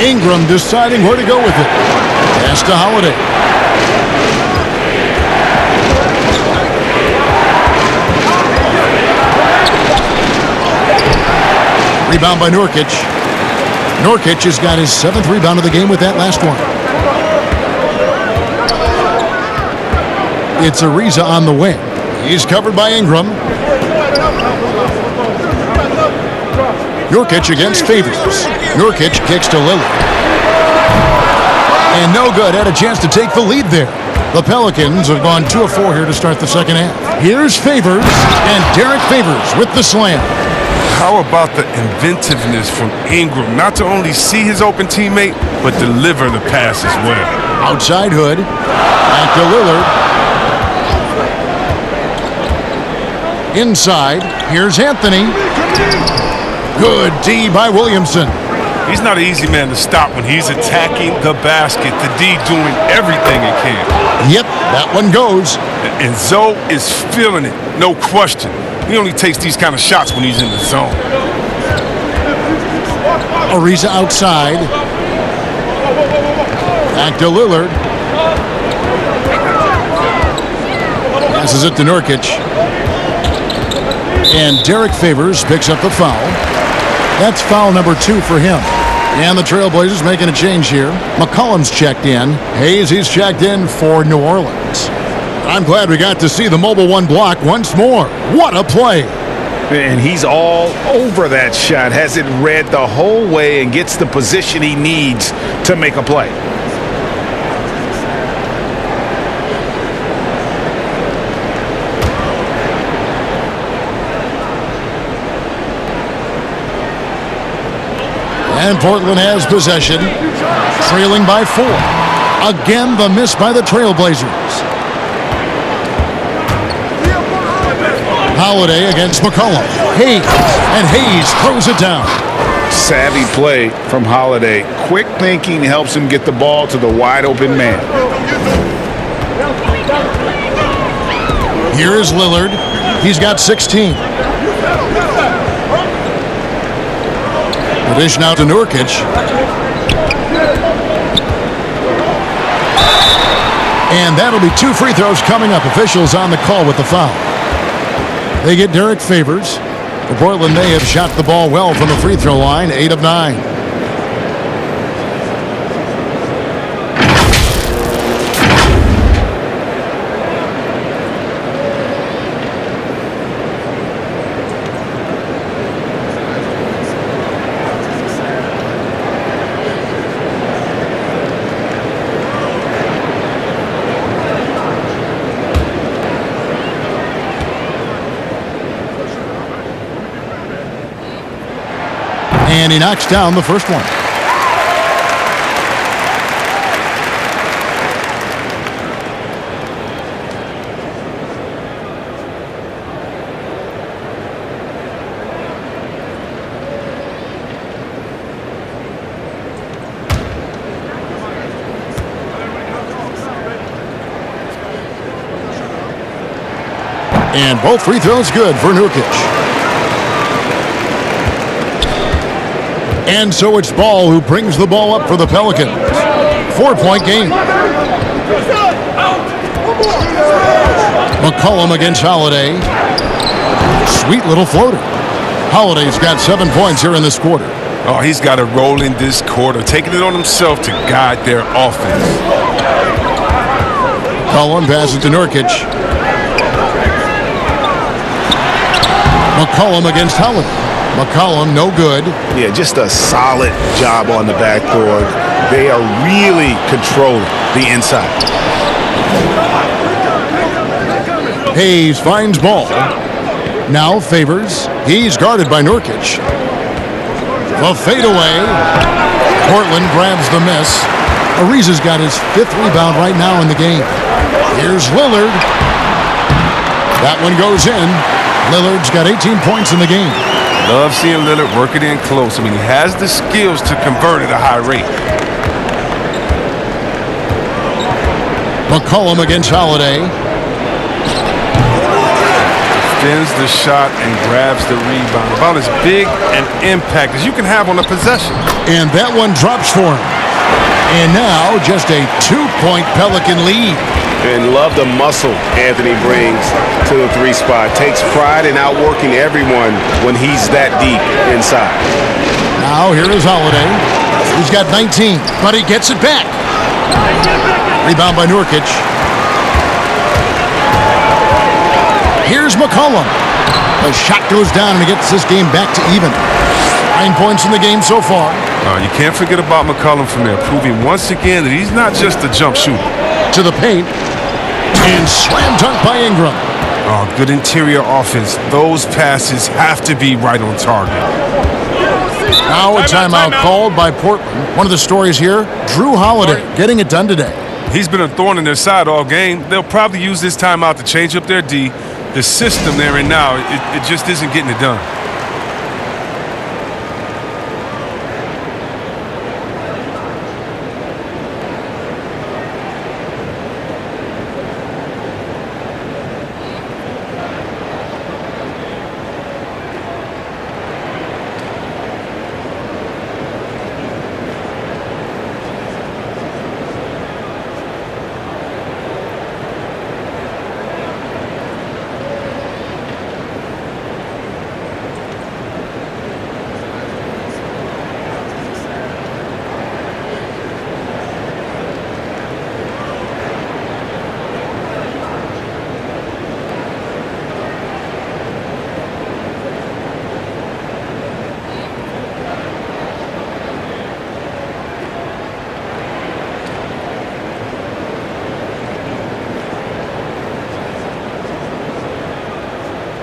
Ingram deciding where to go with it. Pass to Holiday. Rebound by Nurkic. Nurkic has got his 7th rebound of the game with that last one. It's Ariza on the wing. He's covered by Ingram. Nurkic against Favors. Nurkic kicks to Lillard. And no good. Had a chance to take the lead there. The Pelicans have gone 2 of 4 here to start the second half. Here's Favors, and Derek Favors with the slam. How about the inventiveness from Ingram? Not to only see his open teammate, but deliver the pass as well. Outside Hood. Back to Lillard. Inside. Here's Anthony. Good D by Williamson. He's not an easy man to stop when he's attacking the basket. The D doing everything it can. Yep, that one goes. And Zoe is feeling it, no question. He only takes these kind of shots when he's in the zone. Ariza outside. Back to Lillard. Passes it to Nurkic. And Derek Favors picks up the foul. That's foul number 2 for him. And the Trailblazers making a change here. McCollum's checked in. Hayes, he's checked in for New Orleans. I'm glad we got to see the mobile one block once more. What a play. And he's all over that shot, has it read the whole way and gets the position he needs to make a play. And Portland has possession, trailing by 4. Again, the miss by the Trailblazers. Holiday against McCollum. Hayes, and Hayes throws it down. Savvy play from Holiday. Quick thinking helps him get the ball to the wide open man. Here is Lillard. He's got 16. The dish now to Nurkic. And that'll be 2 free throws coming up. Officials on the call with the foul. They get Derek Favors. For Portland, they have shot the ball well from the free throw line, 8 of 9. And he knocks down the first one. And both free throws good for Nurkic. And so it's Ball who brings the ball up for the Pelicans. 4-point game. McCollum against Holiday. Sweet little floater. Holiday's got 7 points here in this quarter. Oh, he's got a role in this quarter, taking it on himself to guide their offense. McCollum passes to Nurkic. McCollum against Holiday. McCollum, no good. Yeah, just a solid job on the backboard. They are really controlling the inside. Hayes finds Ball. Now Favors. He's guarded by Nurkic. The fadeaway. Portland grabs the miss. Ariza's got his 5th rebound right now in the game. Here's Lillard. That one goes in. Lillard's got 18 points in the game. Love seeing Lillard work it in close. I mean, he has the skills to convert at a high rate. McCollum against Holiday. Defends the shot and grabs the rebound. About as big an impact as you can have on a possession. And that one drops for him. And now just a 2-point Pelican lead. And love the muscle Anthony brings to the 3 spot. Takes pride in outworking everyone when he's that deep inside. Now here is Holiday. He's got 19, but he gets it back. Rebound by Nurkic. Here's McCollum. The shot goes down and he gets this game back to even. 9 points in the game so far. You can't forget about McCollum from there, proving once again that he's not just a jump shooter. To the paint. And slam dunk by Ingram. Oh, good interior offense. Those passes have to be right on target. Now a timeout called by Portland. One of the stories here, Drew Holiday getting it done today. He's been a thorn in their side all game. They'll probably use this timeout to change up their D. The system they're in now, it just isn't getting it done.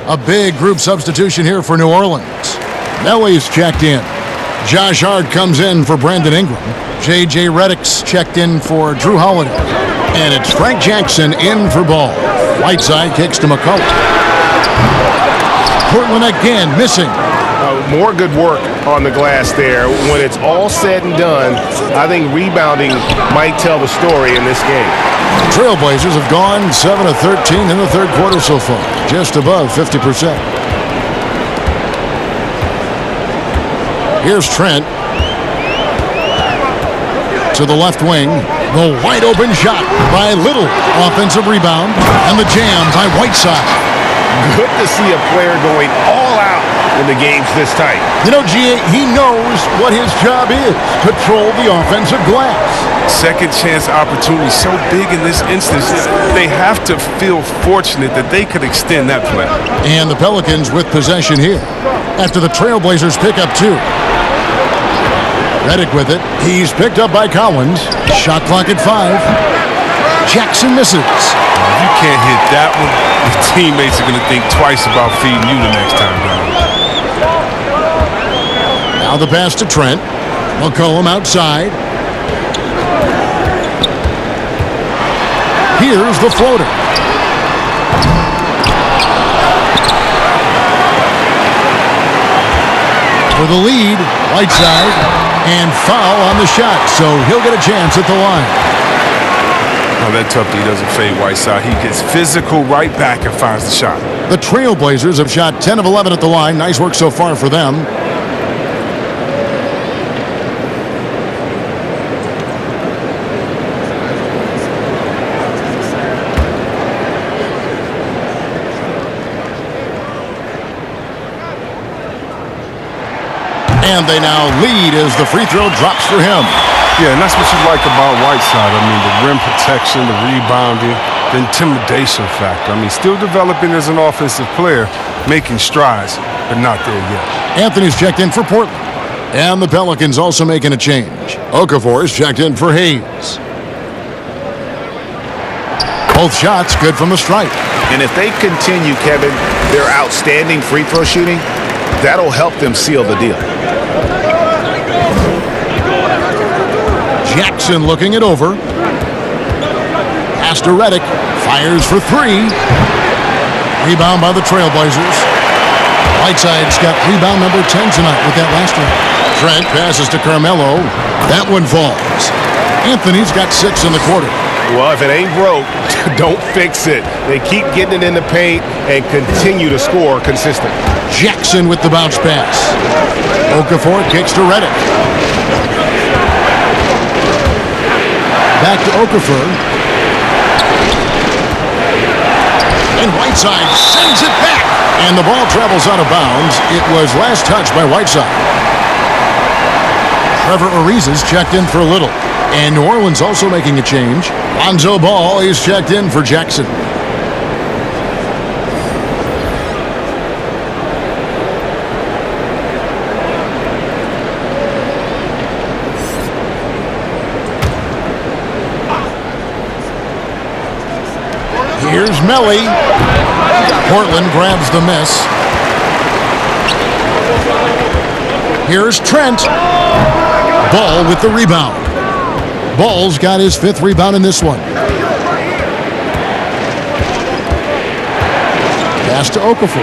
A big group substitution here for New Orleans. Nelly's checked in. Josh Hart comes in for Brandon Ingram. J.J. Redick's checked in for Drew Holiday. And it's Frank Jackson in for Ball. Whiteside kicks to McCullough. Portland again missing. More good work on the glass there. When it's all said and done, I think rebounding might tell the story in this game. Trailblazers have gone 7 of 13 in the third quarter so far, just above 50%. Here's Trent to the left wing. The wide open shot by Little. Offensive rebound and the jam by Whiteside. Good to see a player going all out when the game's this tight. You know, G.A., he knows what his job is. Control the offensive glass. Second chance opportunity so big in this instance. They have to feel fortunate that they could extend that play. And the Pelicans with possession here after the Trailblazers pick up 2. Redick with it. He's picked up by Collins. Shot clock at 5. Jackson misses. If you can't hit that one, your teammates are going to think twice about feeding you the next time down. Now the pass to Trent. McCollum outside. Here's the floater. For the lead, Whiteside, and foul on the shot, so he'll get a chance at the line. Now that tough D doesn't fade Whiteside. He gets physical right back and finds the shot. The Trailblazers have shot 10 of 11 at the line. Nice work so far for them. And they now lead as the free throw drops for him. Yeah, and that's what you like about Whiteside. I mean, the rim protection, the rebounding, the intimidation factor. I mean, still developing as an offensive player, making strides, but not there yet. Anthony's checked in for Portland. And the Pelicans also making a change. Okafor is checked in for Hayes. Both shots good from the stripe. And if they continue, Kevin, their outstanding free throw shooting, that'll help them seal the deal. Jackson looking it over. Pass to Redick. Fires for 3. Rebound by the Trailblazers. Whiteside's got rebound number 10 tonight with that last one. Trent passes to Carmelo. That one falls. Anthony's got 6 in the quarter. Well, if it ain't broke, don't fix it. They keep getting it in the paint and continue to score consistent. Jackson with the bounce pass. Okafor kicks to Redick. Back to Okafor. And Whiteside sends it back. And the ball travels out of bounds. It was last touched by Whiteside. Trevor Ariza's checked in for Little. And New Orleans also making a change. Lonzo Ball is checked in for Jackson. Here's Melly. Portland grabs the miss. Here's Trent. Ball with the rebound. Ball's got his 5th rebound in this one. Pass to Okafor.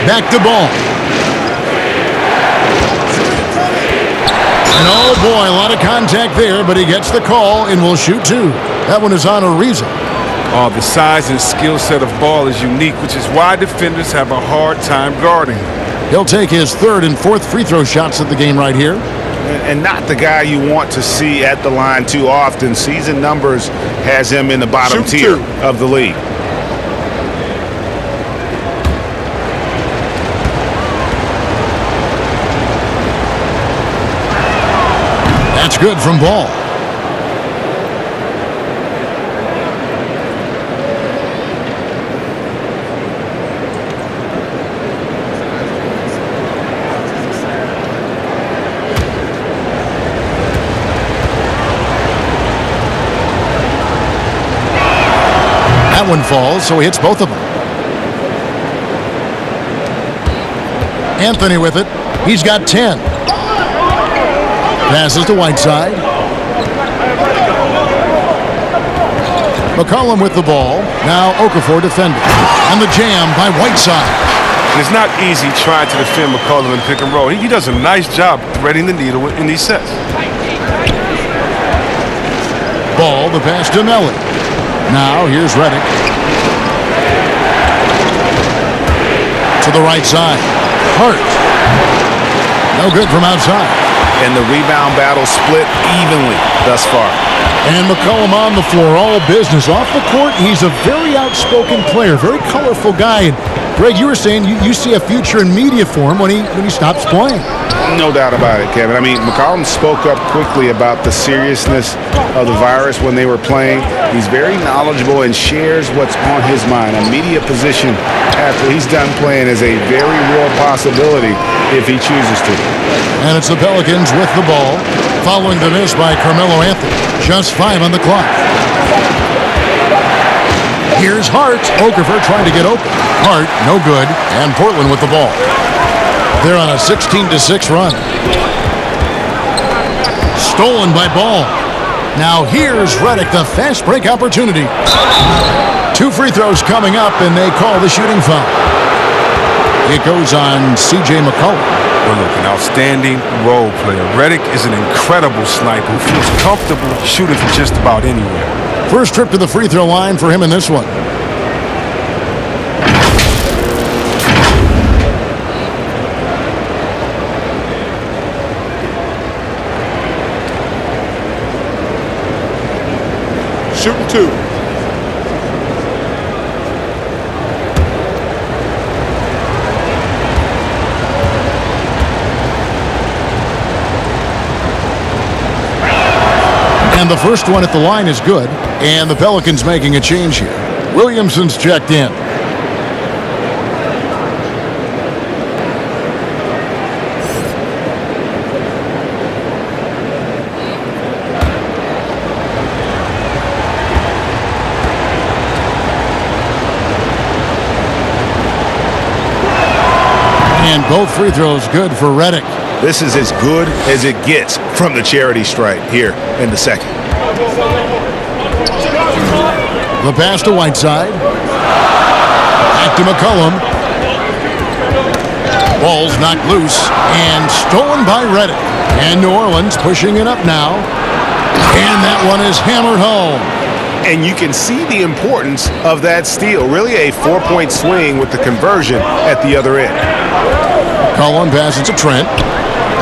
Back to Ball. And oh boy, a lot of contact there, but he gets the call and will shoot 2. That one is on Ariza. Oh, the size and skill set of Ball is unique, which is why defenders have a hard time guarding him. He'll take his 3rd and 4th free throw shots of the game right here. And not the guy you want to see at the line too often. Season numbers has him in the bottom tier of the league. That's good from Ball. That one falls, so he hits both of them. Anthony with it. He's got 10. Passes to Whiteside. McCollum with the ball. Now Okafor defending. And the jam by Whiteside. It's not easy trying to defend McCollum in pick and roll. He does a nice job threading the needle in these sets. Ball, the pass to Melly. Now here's Redick. To the right side. Hart. No good from outside. And the rebound battle split evenly thus far. And McCollum on the floor, all business. Off the court, he's a very outspoken player, very colorful guy. And Greg, you were saying you see a future in media for him when he stops playing. No doubt about it, Kevin. I mean, McCollum spoke up quickly about the seriousness of the virus when they were playing. He's very knowledgeable and shares what's on his mind. A media position after he's done playing is a very real possibility if he chooses to. And it's the Pelicans with the ball, following the miss by Carmelo Anthony. Just 5 on the clock. Here's Hart. Okafor trying to get open. Hart, no good. And Portland with the ball. They're on a 16-6 run. Stolen by Ball. Now here's Redick, the fast break opportunity. 2 free throws coming up, and they call the shooting foul. It goes on C.J. McCollum. Well, look, an outstanding role player. Redick is an incredible sniper who feels comfortable shooting from just about anywhere. First trip to the free throw line for him in this one. Shooting 2. And the first one at the line is good. And the Pelicans making a change here. Williamson's checked in. And both free throws good for Redick. This is as good as it gets from the charity stripe here in the second. The pass to Whiteside. Back to McCollum. Ball's knocked loose and stolen by Redick. And New Orleans pushing it up now. And that one is hammered home. And you can see the importance of that steal. Really a 4-point swing with the conversion at the other end. McCollum passes to Trent.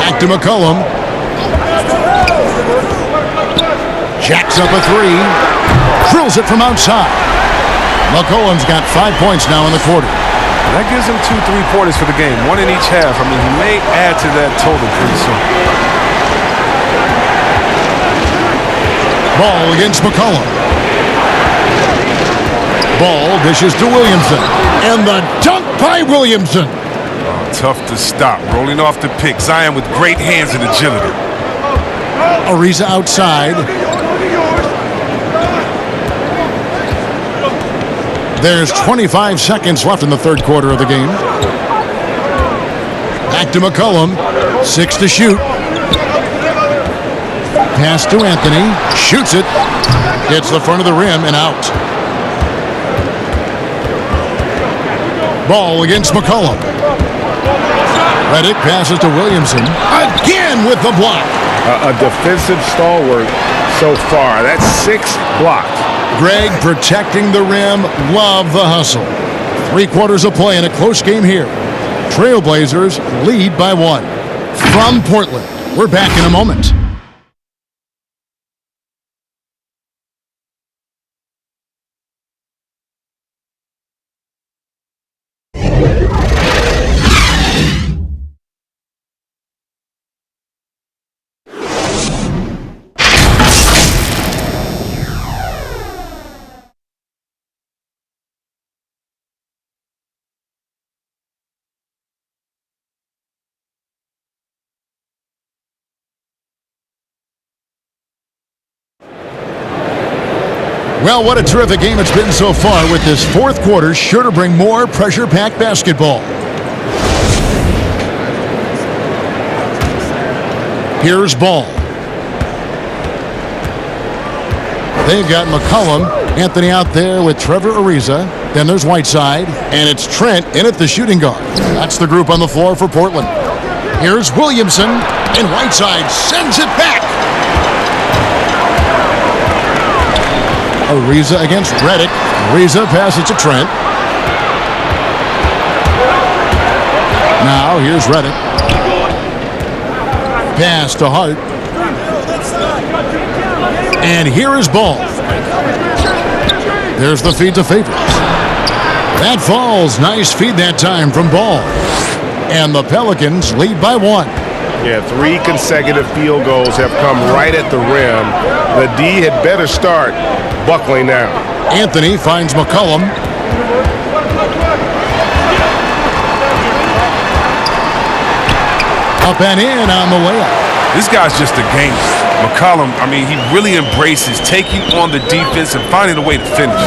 Back to McCollum. Jacks up a 3. Drills it from outside. McCollum's got 5 points now in the quarter. That gives him 2 3-pointers for the game, 1 in each half. I mean, he may add to that total pretty soon. Ball against McCollum. Ball dishes to Williamson. And the dunk by Williamson. Tough to stop. Rolling off the pick. Zion with great hands and agility. Ariza outside. There's 25 seconds left in the third quarter of the game. Back to McCollum. 6 to shoot. Pass to Anthony. Shoots it. Hits the front of the rim and out. Ball against McCollum. Redick passes to Williamson. Again with the block. A defensive stalwart so far. That's 6 blocks. Greg protecting the rim. Love the hustle. 3 quarters of play in a close game here. Trailblazers lead by 1. From Portland, we're back in a moment. Well, what a terrific game it's been so far, with this fourth quarter sure to bring more pressure-packed basketball. Here's Ball. They've got McCollum, Anthony out there with Trevor Ariza. Then there's Whiteside, and it's Trent in at the shooting guard. That's the group on the floor for Portland. Here's Williamson, and Whiteside sends it back. Ariza against Redick. Ariza passes to Trent. Now here's Redick. Pass to Hart. And here is Ball. There's the feed to Favors. That falls. Nice feed that time from Ball. And the Pelicans lead by 1. Yeah, 3 consecutive field goals have come right at the rim. The D had better start buckling now. Anthony finds McCollum. Up and in on the layup. This guy's just a gamer. McCollum, I mean, he really embraces taking on the defense and finding a way to finish.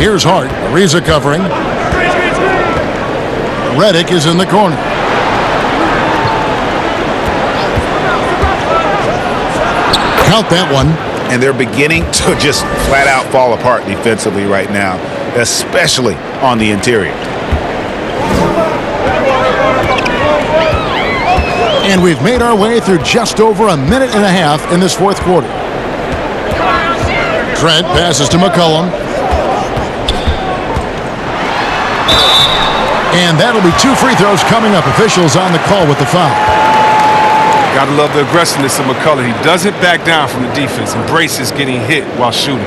Here's Hart. Ariza covering. Redick is in the corner. Count that one. And they're beginning to just flat out fall apart defensively right now, especially on the interior. And we've made our way through just over a minute and a half in this fourth quarter. Trent passes to McCollum. And that'll be 2 free throws coming up. Officials on the call with the foul. Gotta love the aggressiveness of McCullough. He doesn't back down from the defense, embraces getting hit while shooting.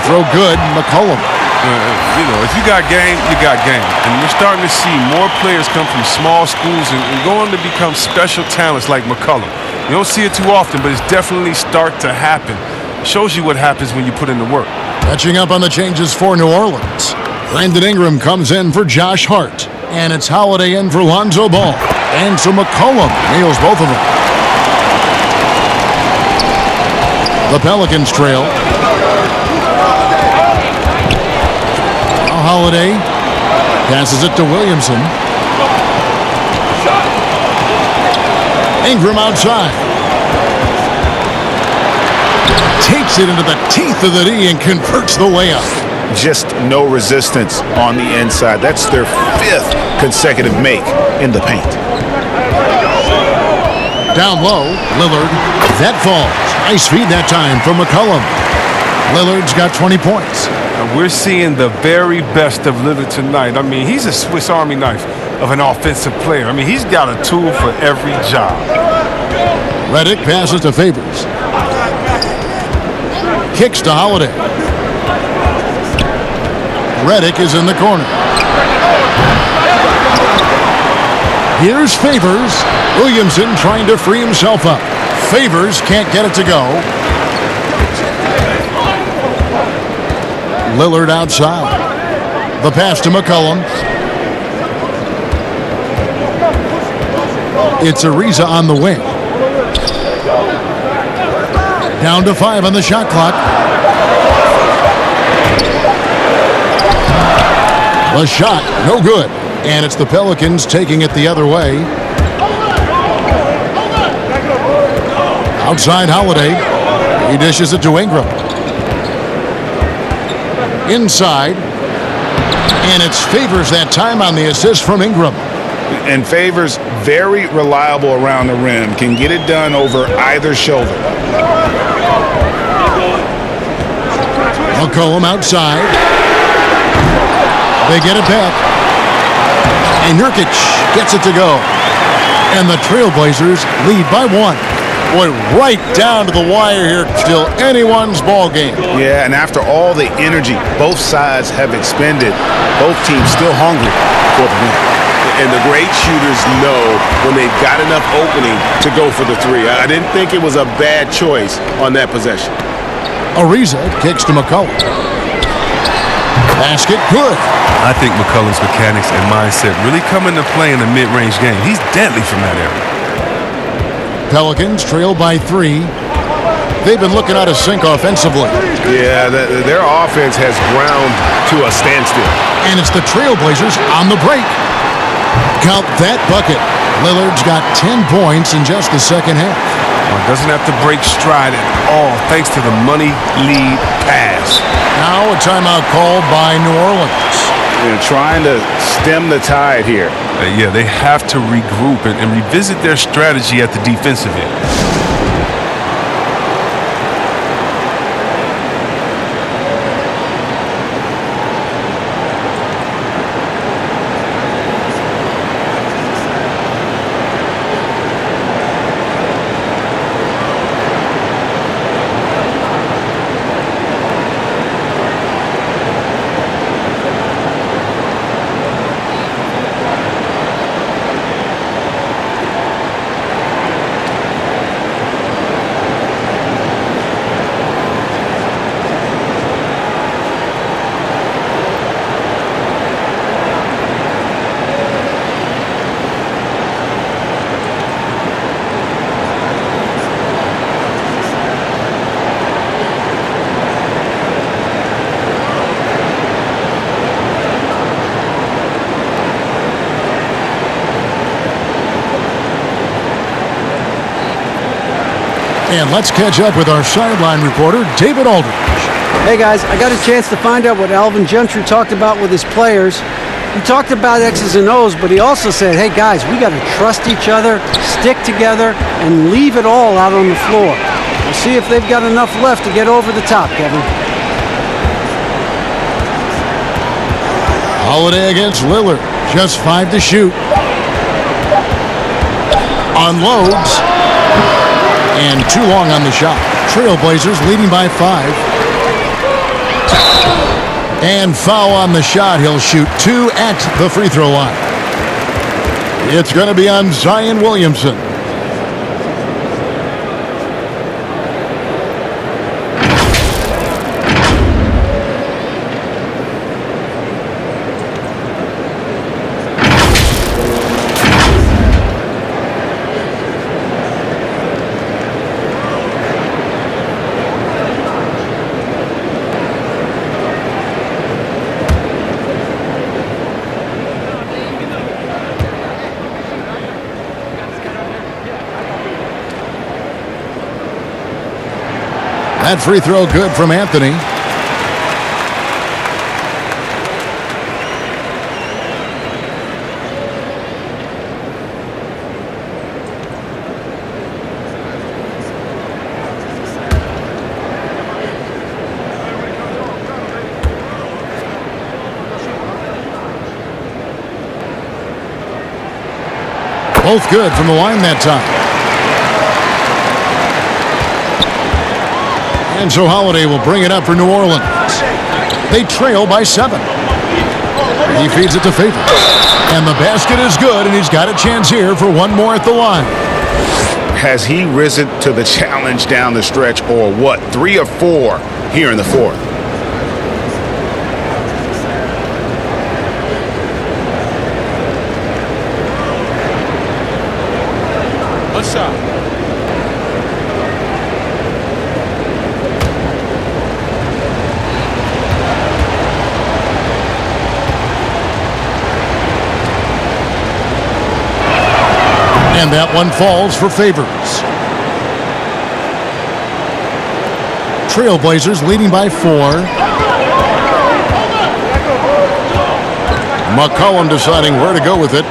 Throw good, McCollum. You know, if you got game, you got game. And we're starting to see more players come from small schools and going to become special talents like McCollum. You don't see it too often, but it's definitely start to happen. It shows you what happens when you put in the work. Catching up on the changes for New Orleans. Brandon Ingram comes in for Josh Hart. And it's Holiday in for Lonzo Ball. And so McCollum nails both of them. The Pelicans trail. Holiday passes it to Williamson. Ingram outside. Takes it into the teeth of the D and converts the layup. Just no resistance on the inside. That's their 5th consecutive make in the paint. Down low, Lillard. That falls. Nice feed that time from McCollum. Lillard's got 20 points. And we're seeing the very best of Lillard tonight. I mean, he's a Swiss Army knife of an offensive player. I mean, he's got a tool for every job. Redick passes to Favors. Kicks to Holiday. Redick is in the corner. Here's Favors. Williamson trying to free himself up. Favors can't get it to go. Lillard outside. The pass to McCollum. It's Ariza on the wing. Down to 5 on the shot clock. The shot, no good. And it's the Pelicans taking it the other way. Outside Holiday. He dishes it to Ingram. Inside, and it's Favors that time on the assist from Ingram. And Favors, very reliable around the rim, can get it done over either shoulder. McCollum outside. They get it back. And Nurkic gets it to go. And the Trailblazers lead by 1. Boy, right down to the wire here. Still anyone's ball game. Yeah, and after all the energy both sides have expended, both teams still hungry for the win. and the great shooters know when they've got enough opening to go for the three. I didn't think it was a bad choice on that possession. Ariza kicks to McCollum. Basket good. I think McCollum's mechanics and mindset really come into play in the mid-range game. He's deadly from that area. Pelicans trail by 3. They've been looking out of sync offensively. Yeah, their offense has ground to a standstill. And it's the Trailblazers on the break. Count that bucket. Lillard's got 10 points in just the second half. Well, doesn't have to break stride at all thanks to the money lead pass. Now a timeout called by New Orleans. Trying to stem the tide here. Yeah, they have to regroup and revisit their strategy at the defensive end. And let's catch up with our sideline reporter, David Aldridge. Hey guys, I got a chance to find out what Alvin Gentry talked about with his players. He talked about X's and O's, but he also said, hey guys, we got to trust each other, stick together, and leave it all out on the floor. We'll see if they've got enough left to get over the top, Kevin. Holiday against Lillard. Just 5 to shoot. Unloads. And too long on the shot. Trailblazers leading by 5. And foul on the shot. He'll shoot 2 at the free throw line. It's going to be on Zion Williamson. That free throw good from Anthony. Both good from the line that time. And so Holiday will bring it up for New Orleans. They trail by 7. He feeds it to Favors. And the basket is good, and he's got a chance here for one more at the line. Has he risen to the challenge down the stretch, or what? 3 or 4 here in the fourth. One shot. And that one falls for Favors. Trailblazers leading by 4. McCollum deciding where to go with it.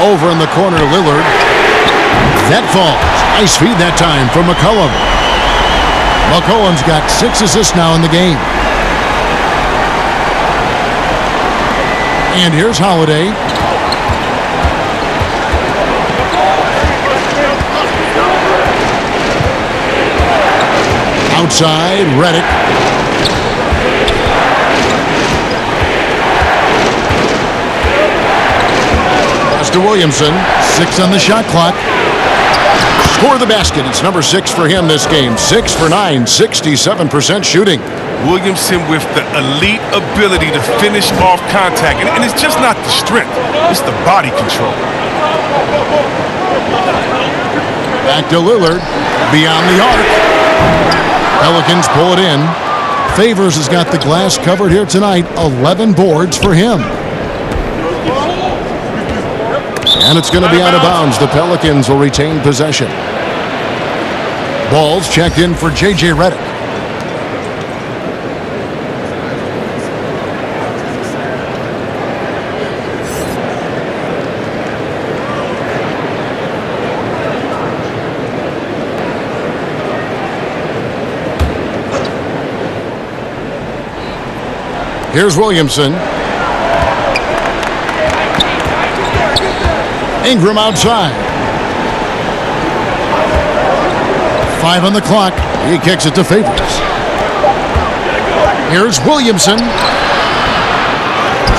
Over in the corner, Lillard. That falls. Nice feed that time from McCollum. McCollum's got 6 assists now in the game. And here's Holiday. Outside, Redick. to Williamson. 6 on the shot clock. Score the basket. It's number 6 for him this game. 6 for 9, 67% shooting. Williamson with the elite ability to finish off contact. And it's just not the strength. It's the body control. Back to Lillard. Beyond the arc. Pelicans pull it in. Favors has got the glass covered here tonight. 11 boards for him. And it's going to be out of bounds. The Pelicans will retain possession. Ball's checked in for J.J. Redick. Here's Williamson. Ingram outside. 5 on the clock. He kicks it to Favors. Here's Williamson.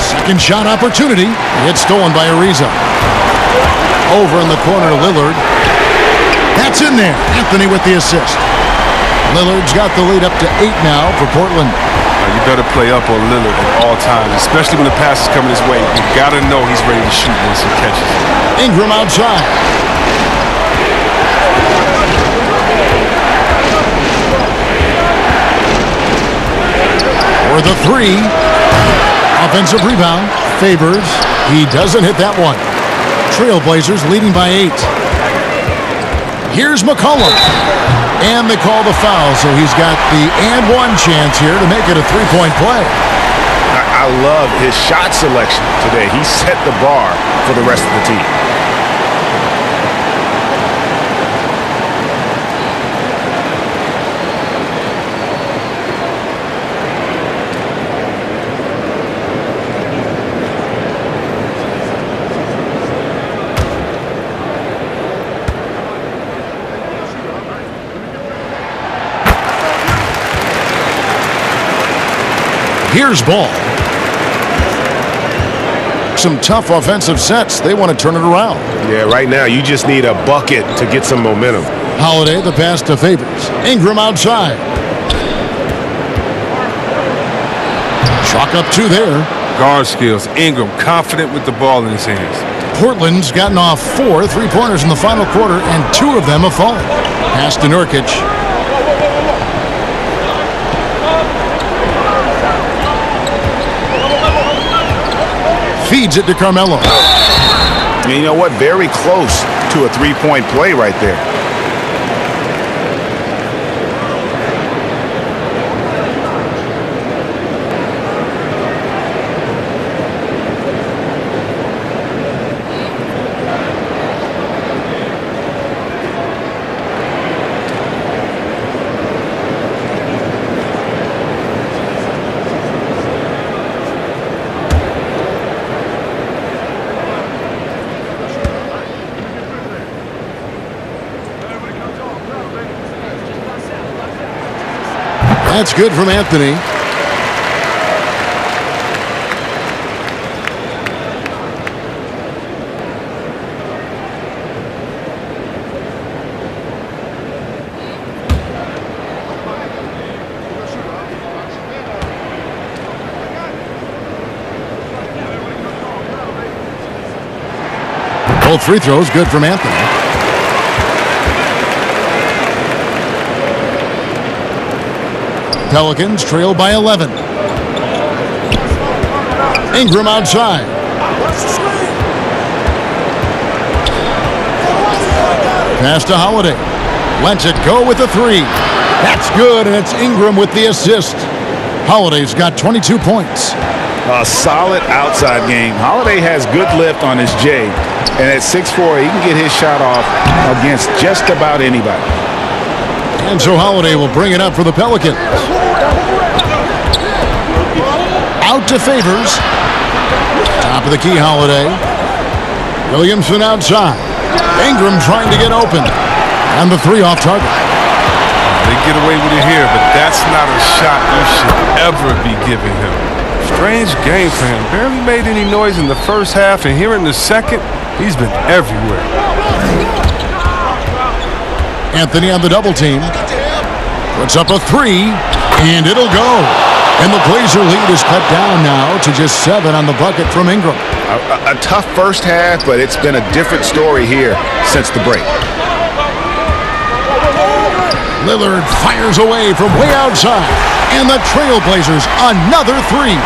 Second shot opportunity. It's stolen by Ariza. Over in the corner to Lillard. That's in there. Anthony with the assist. Lillard's got the lead up to 8 now for Portland. You better play up on Lillard at all times, especially when the pass is coming his way. You gotta know he's ready to shoot once he catches it. Ingram outside. For the 3. Offensive rebound. Favors. He doesn't hit that one. Trailblazers leading by 8. Here's McCollum. And they call the foul, so he's got the and one chance here to make it a 3-point play. I love his shot selection today. He set the bar for the rest of the team. Here's Ball. Some tough offensive sets. They want to turn it around. Yeah, right now you just need a bucket to get some momentum. Holiday, the pass to Favors. Ingram outside. Chalk up 2 there. Guard skills. Ingram confident with the ball in his hands. Portland's gotten off 4 3-pointers in the final quarter, and 2 of them have fallen. Pass to Nurkic. Feeds it to Carmelo. And you know what? Very close to a 3-point play right there. That's good from Anthony. Both free throws good from Anthony. Pelicans trail by 11. Ingram outside. Pass to Holiday. Lets it go with the 3. That's good, and it's Ingram with the assist. Holiday's got 22 points. A solid outside game. Holiday has good lift on his J, and at 6'4", he can get his shot off against just about anybody. And so Holiday will bring it up for the Pelicans. Out to Favors. Top of the key, Holiday. Williamson outside. Ingram trying to get open. And the 3 off target. They get away with it here, but that's not a shot you should ever be giving him. Strange game for him. Barely made any noise in the first half, and here in the second, He's been everywhere. Anthony on the double team. Puts up a three, and it'll go. And the Blazer lead is cut down now to just 7 on the bucket from Ingram. A tough first half, but it's been a different story here since the break. Lillard fires away from way outside. And the Trailblazers another three.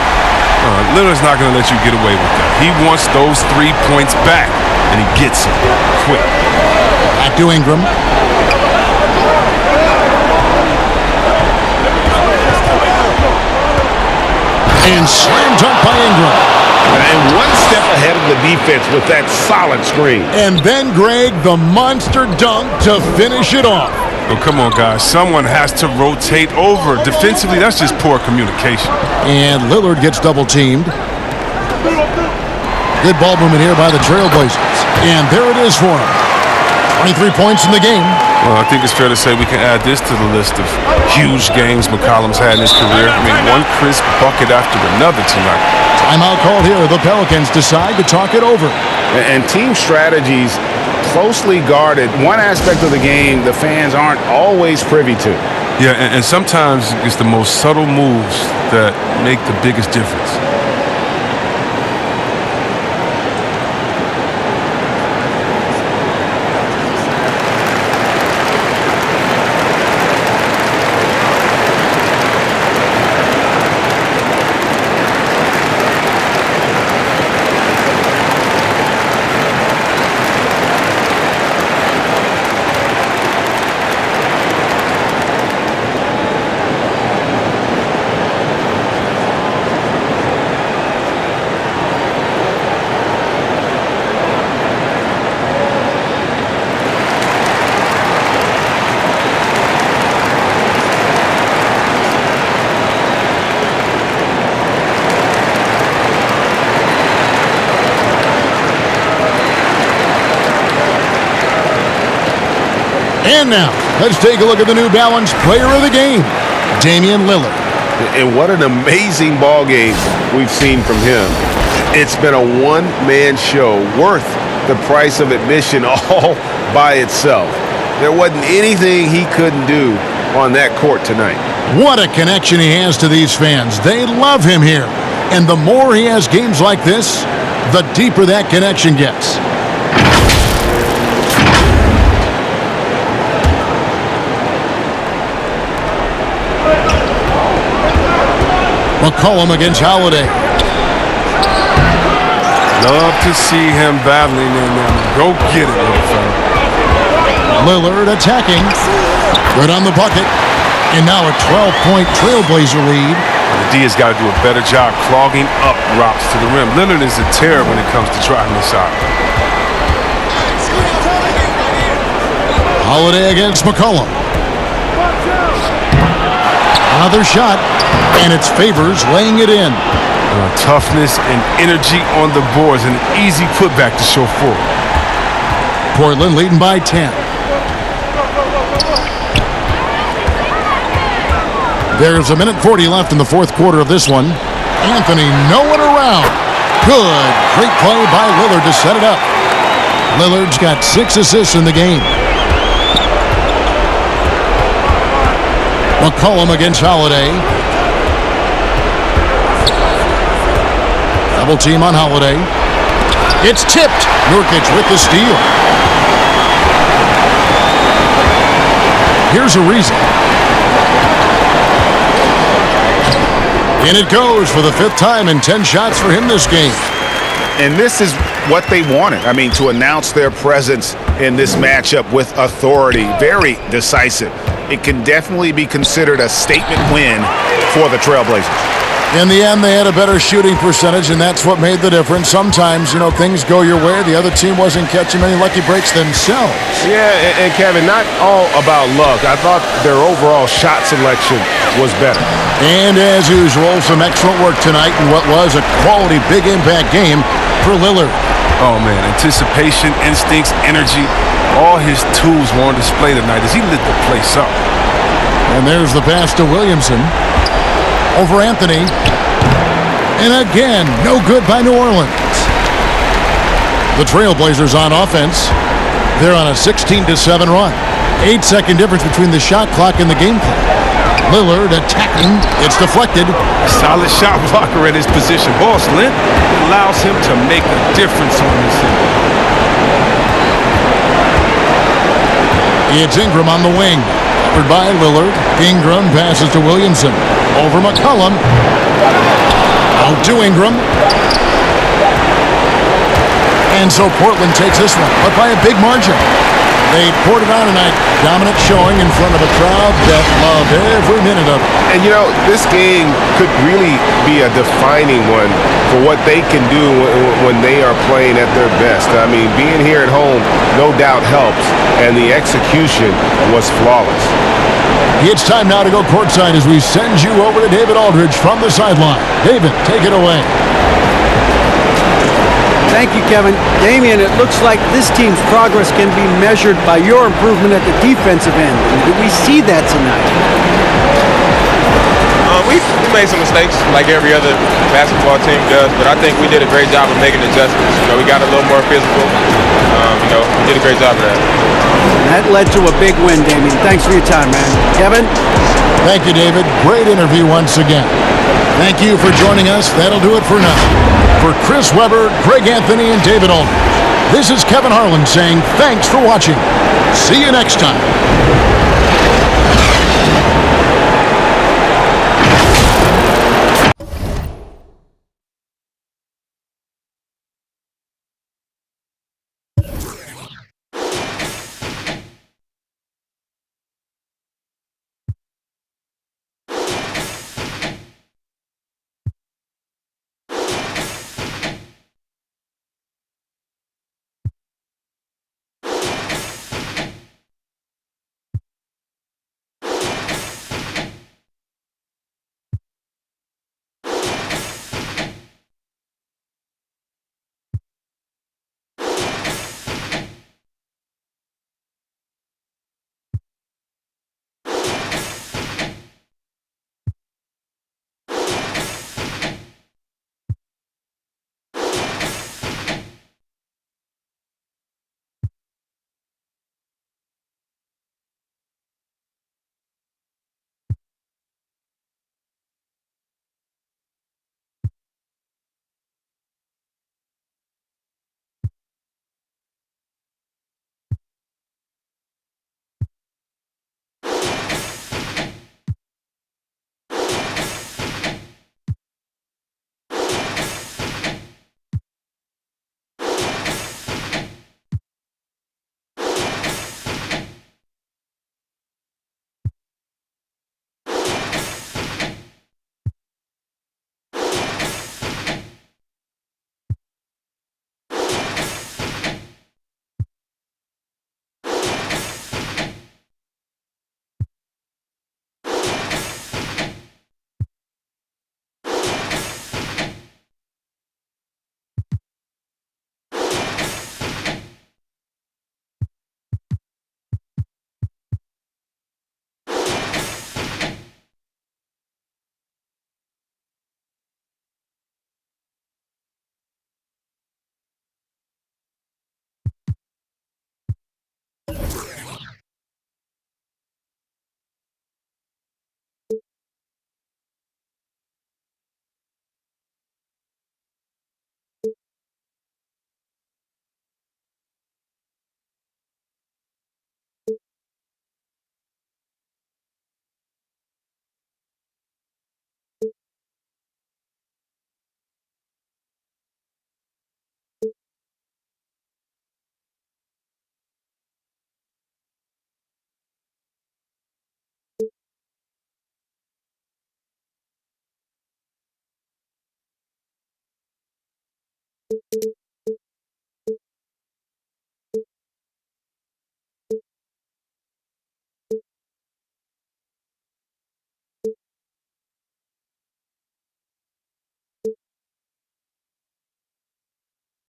Lillard's not going to let you get away with that. He wants those 3 points back, and he gets them quick. Back to Ingram. And slam dunk by Ingram. And one step ahead of the defense with that solid screen. And then, Greg, the monster dunk to finish it off. Oh, come on, guys. Someone has to rotate over. Defensively, that's just poor communication. And Lillard gets double-teamed. Good ball movement here by the Trailblazers. And there it is for him. 23 points in the game. Well, I think it's fair to say we can add this to the list of huge games McCollum's had in his career. I mean, one crisp bucket after another tonight. Timeout called here. The Pelicans decide to talk it over. And team strategies closely guarded. One aspect of the game the fans aren't always privy to. Yeah, and sometimes it's the most subtle moves that make the biggest difference. And now, let's take a look at the New Balance Player of the Game, Damian Lillard. And what an amazing ball game we've seen from him. It's been a one-man show worth the price of admission all by itself. There wasn't anything he couldn't do on that court tonight. What a connection he has to these fans. They love him here. And the more he has games like this, the deeper that connection gets. McCollum against Holiday. Love to see him battling in there. Go get it, little fella. Lillard attacking. Good on the bucket. And now a 12-point Trailblazer lead. The D has got to do a better job clogging up drops to the rim. Lillard is a terror when it comes to driving the shot. Holiday against McCollum. Another shot, and it's Favors laying it in. Toughness and energy on the boards, an easy putback to show forward. Portland leading by 10. There's 1:40 left in the fourth quarter of this one. Anthony nowhere around. Good. Great play by Lillard to set it up. Lillard's got 6 assists in the game. McCollum against Holiday. Double team on Holiday. It's tipped. Nurkic with the steal. Here's a reason. And it goes for the 5th time and 10 shots for him this game. And this is what they wanted. I mean, to announce their presence in this matchup with authority. Very decisive. It can definitely be considered a statement win for the Trailblazers. In the end, they had a better shooting percentage, and that's what made the difference. Sometimes, things go your way. The other team wasn't catching many lucky breaks themselves. Yeah, and Kevin, not all about luck. I thought their overall shot selection was better. And as usual, some excellent work tonight in what was a quality big impact game for Lillard. Oh, man, anticipation, instincts, energy, all his tools were on display tonight as he lit the place up. And there's the pass to Williamson. Over Anthony. And again, no good by New Orleans. The Trailblazers on offense. They're on a 16-7 run. 8-second difference between the shot clock and the game clock. Lillard attacking. It's deflected. Solid shot blocker at his position. Ball slant allows him to make a difference on this thing. It's Ingram on the wing. Covered by Lillard. Ingram passes to Williamson. Over McCollum. Out to Ingram. And so Portland takes this one, but by a big margin. They poured it on tonight. Dominant showing in front of a crowd that loved every minute of it. And, you know, this game could really be a defining one for what they can do when they are playing at their best. I mean, being here at home no doubt helps, and the execution was flawless. It's time now to go courtside as we send you over to David Aldridge from the sideline. David, take it away. Thank you, Kevin. Damian, it looks like this team's progress can be measured by your improvement at the defensive end. Do we see that tonight? We made some mistakes like every other basketball team does, but I think we did a great job of making adjustments. You know, we got a little more physical. We did a great job of that. That led to a big win, Damian. Thanks for your time, man. Kevin? Thank you, David. Great interview once again. Thank you for joining us. That'll do it for now. For Chris Webber, Greg Anthony, and David Aldridge, this is Kevin Harlan saying thanks for watching. See you next time.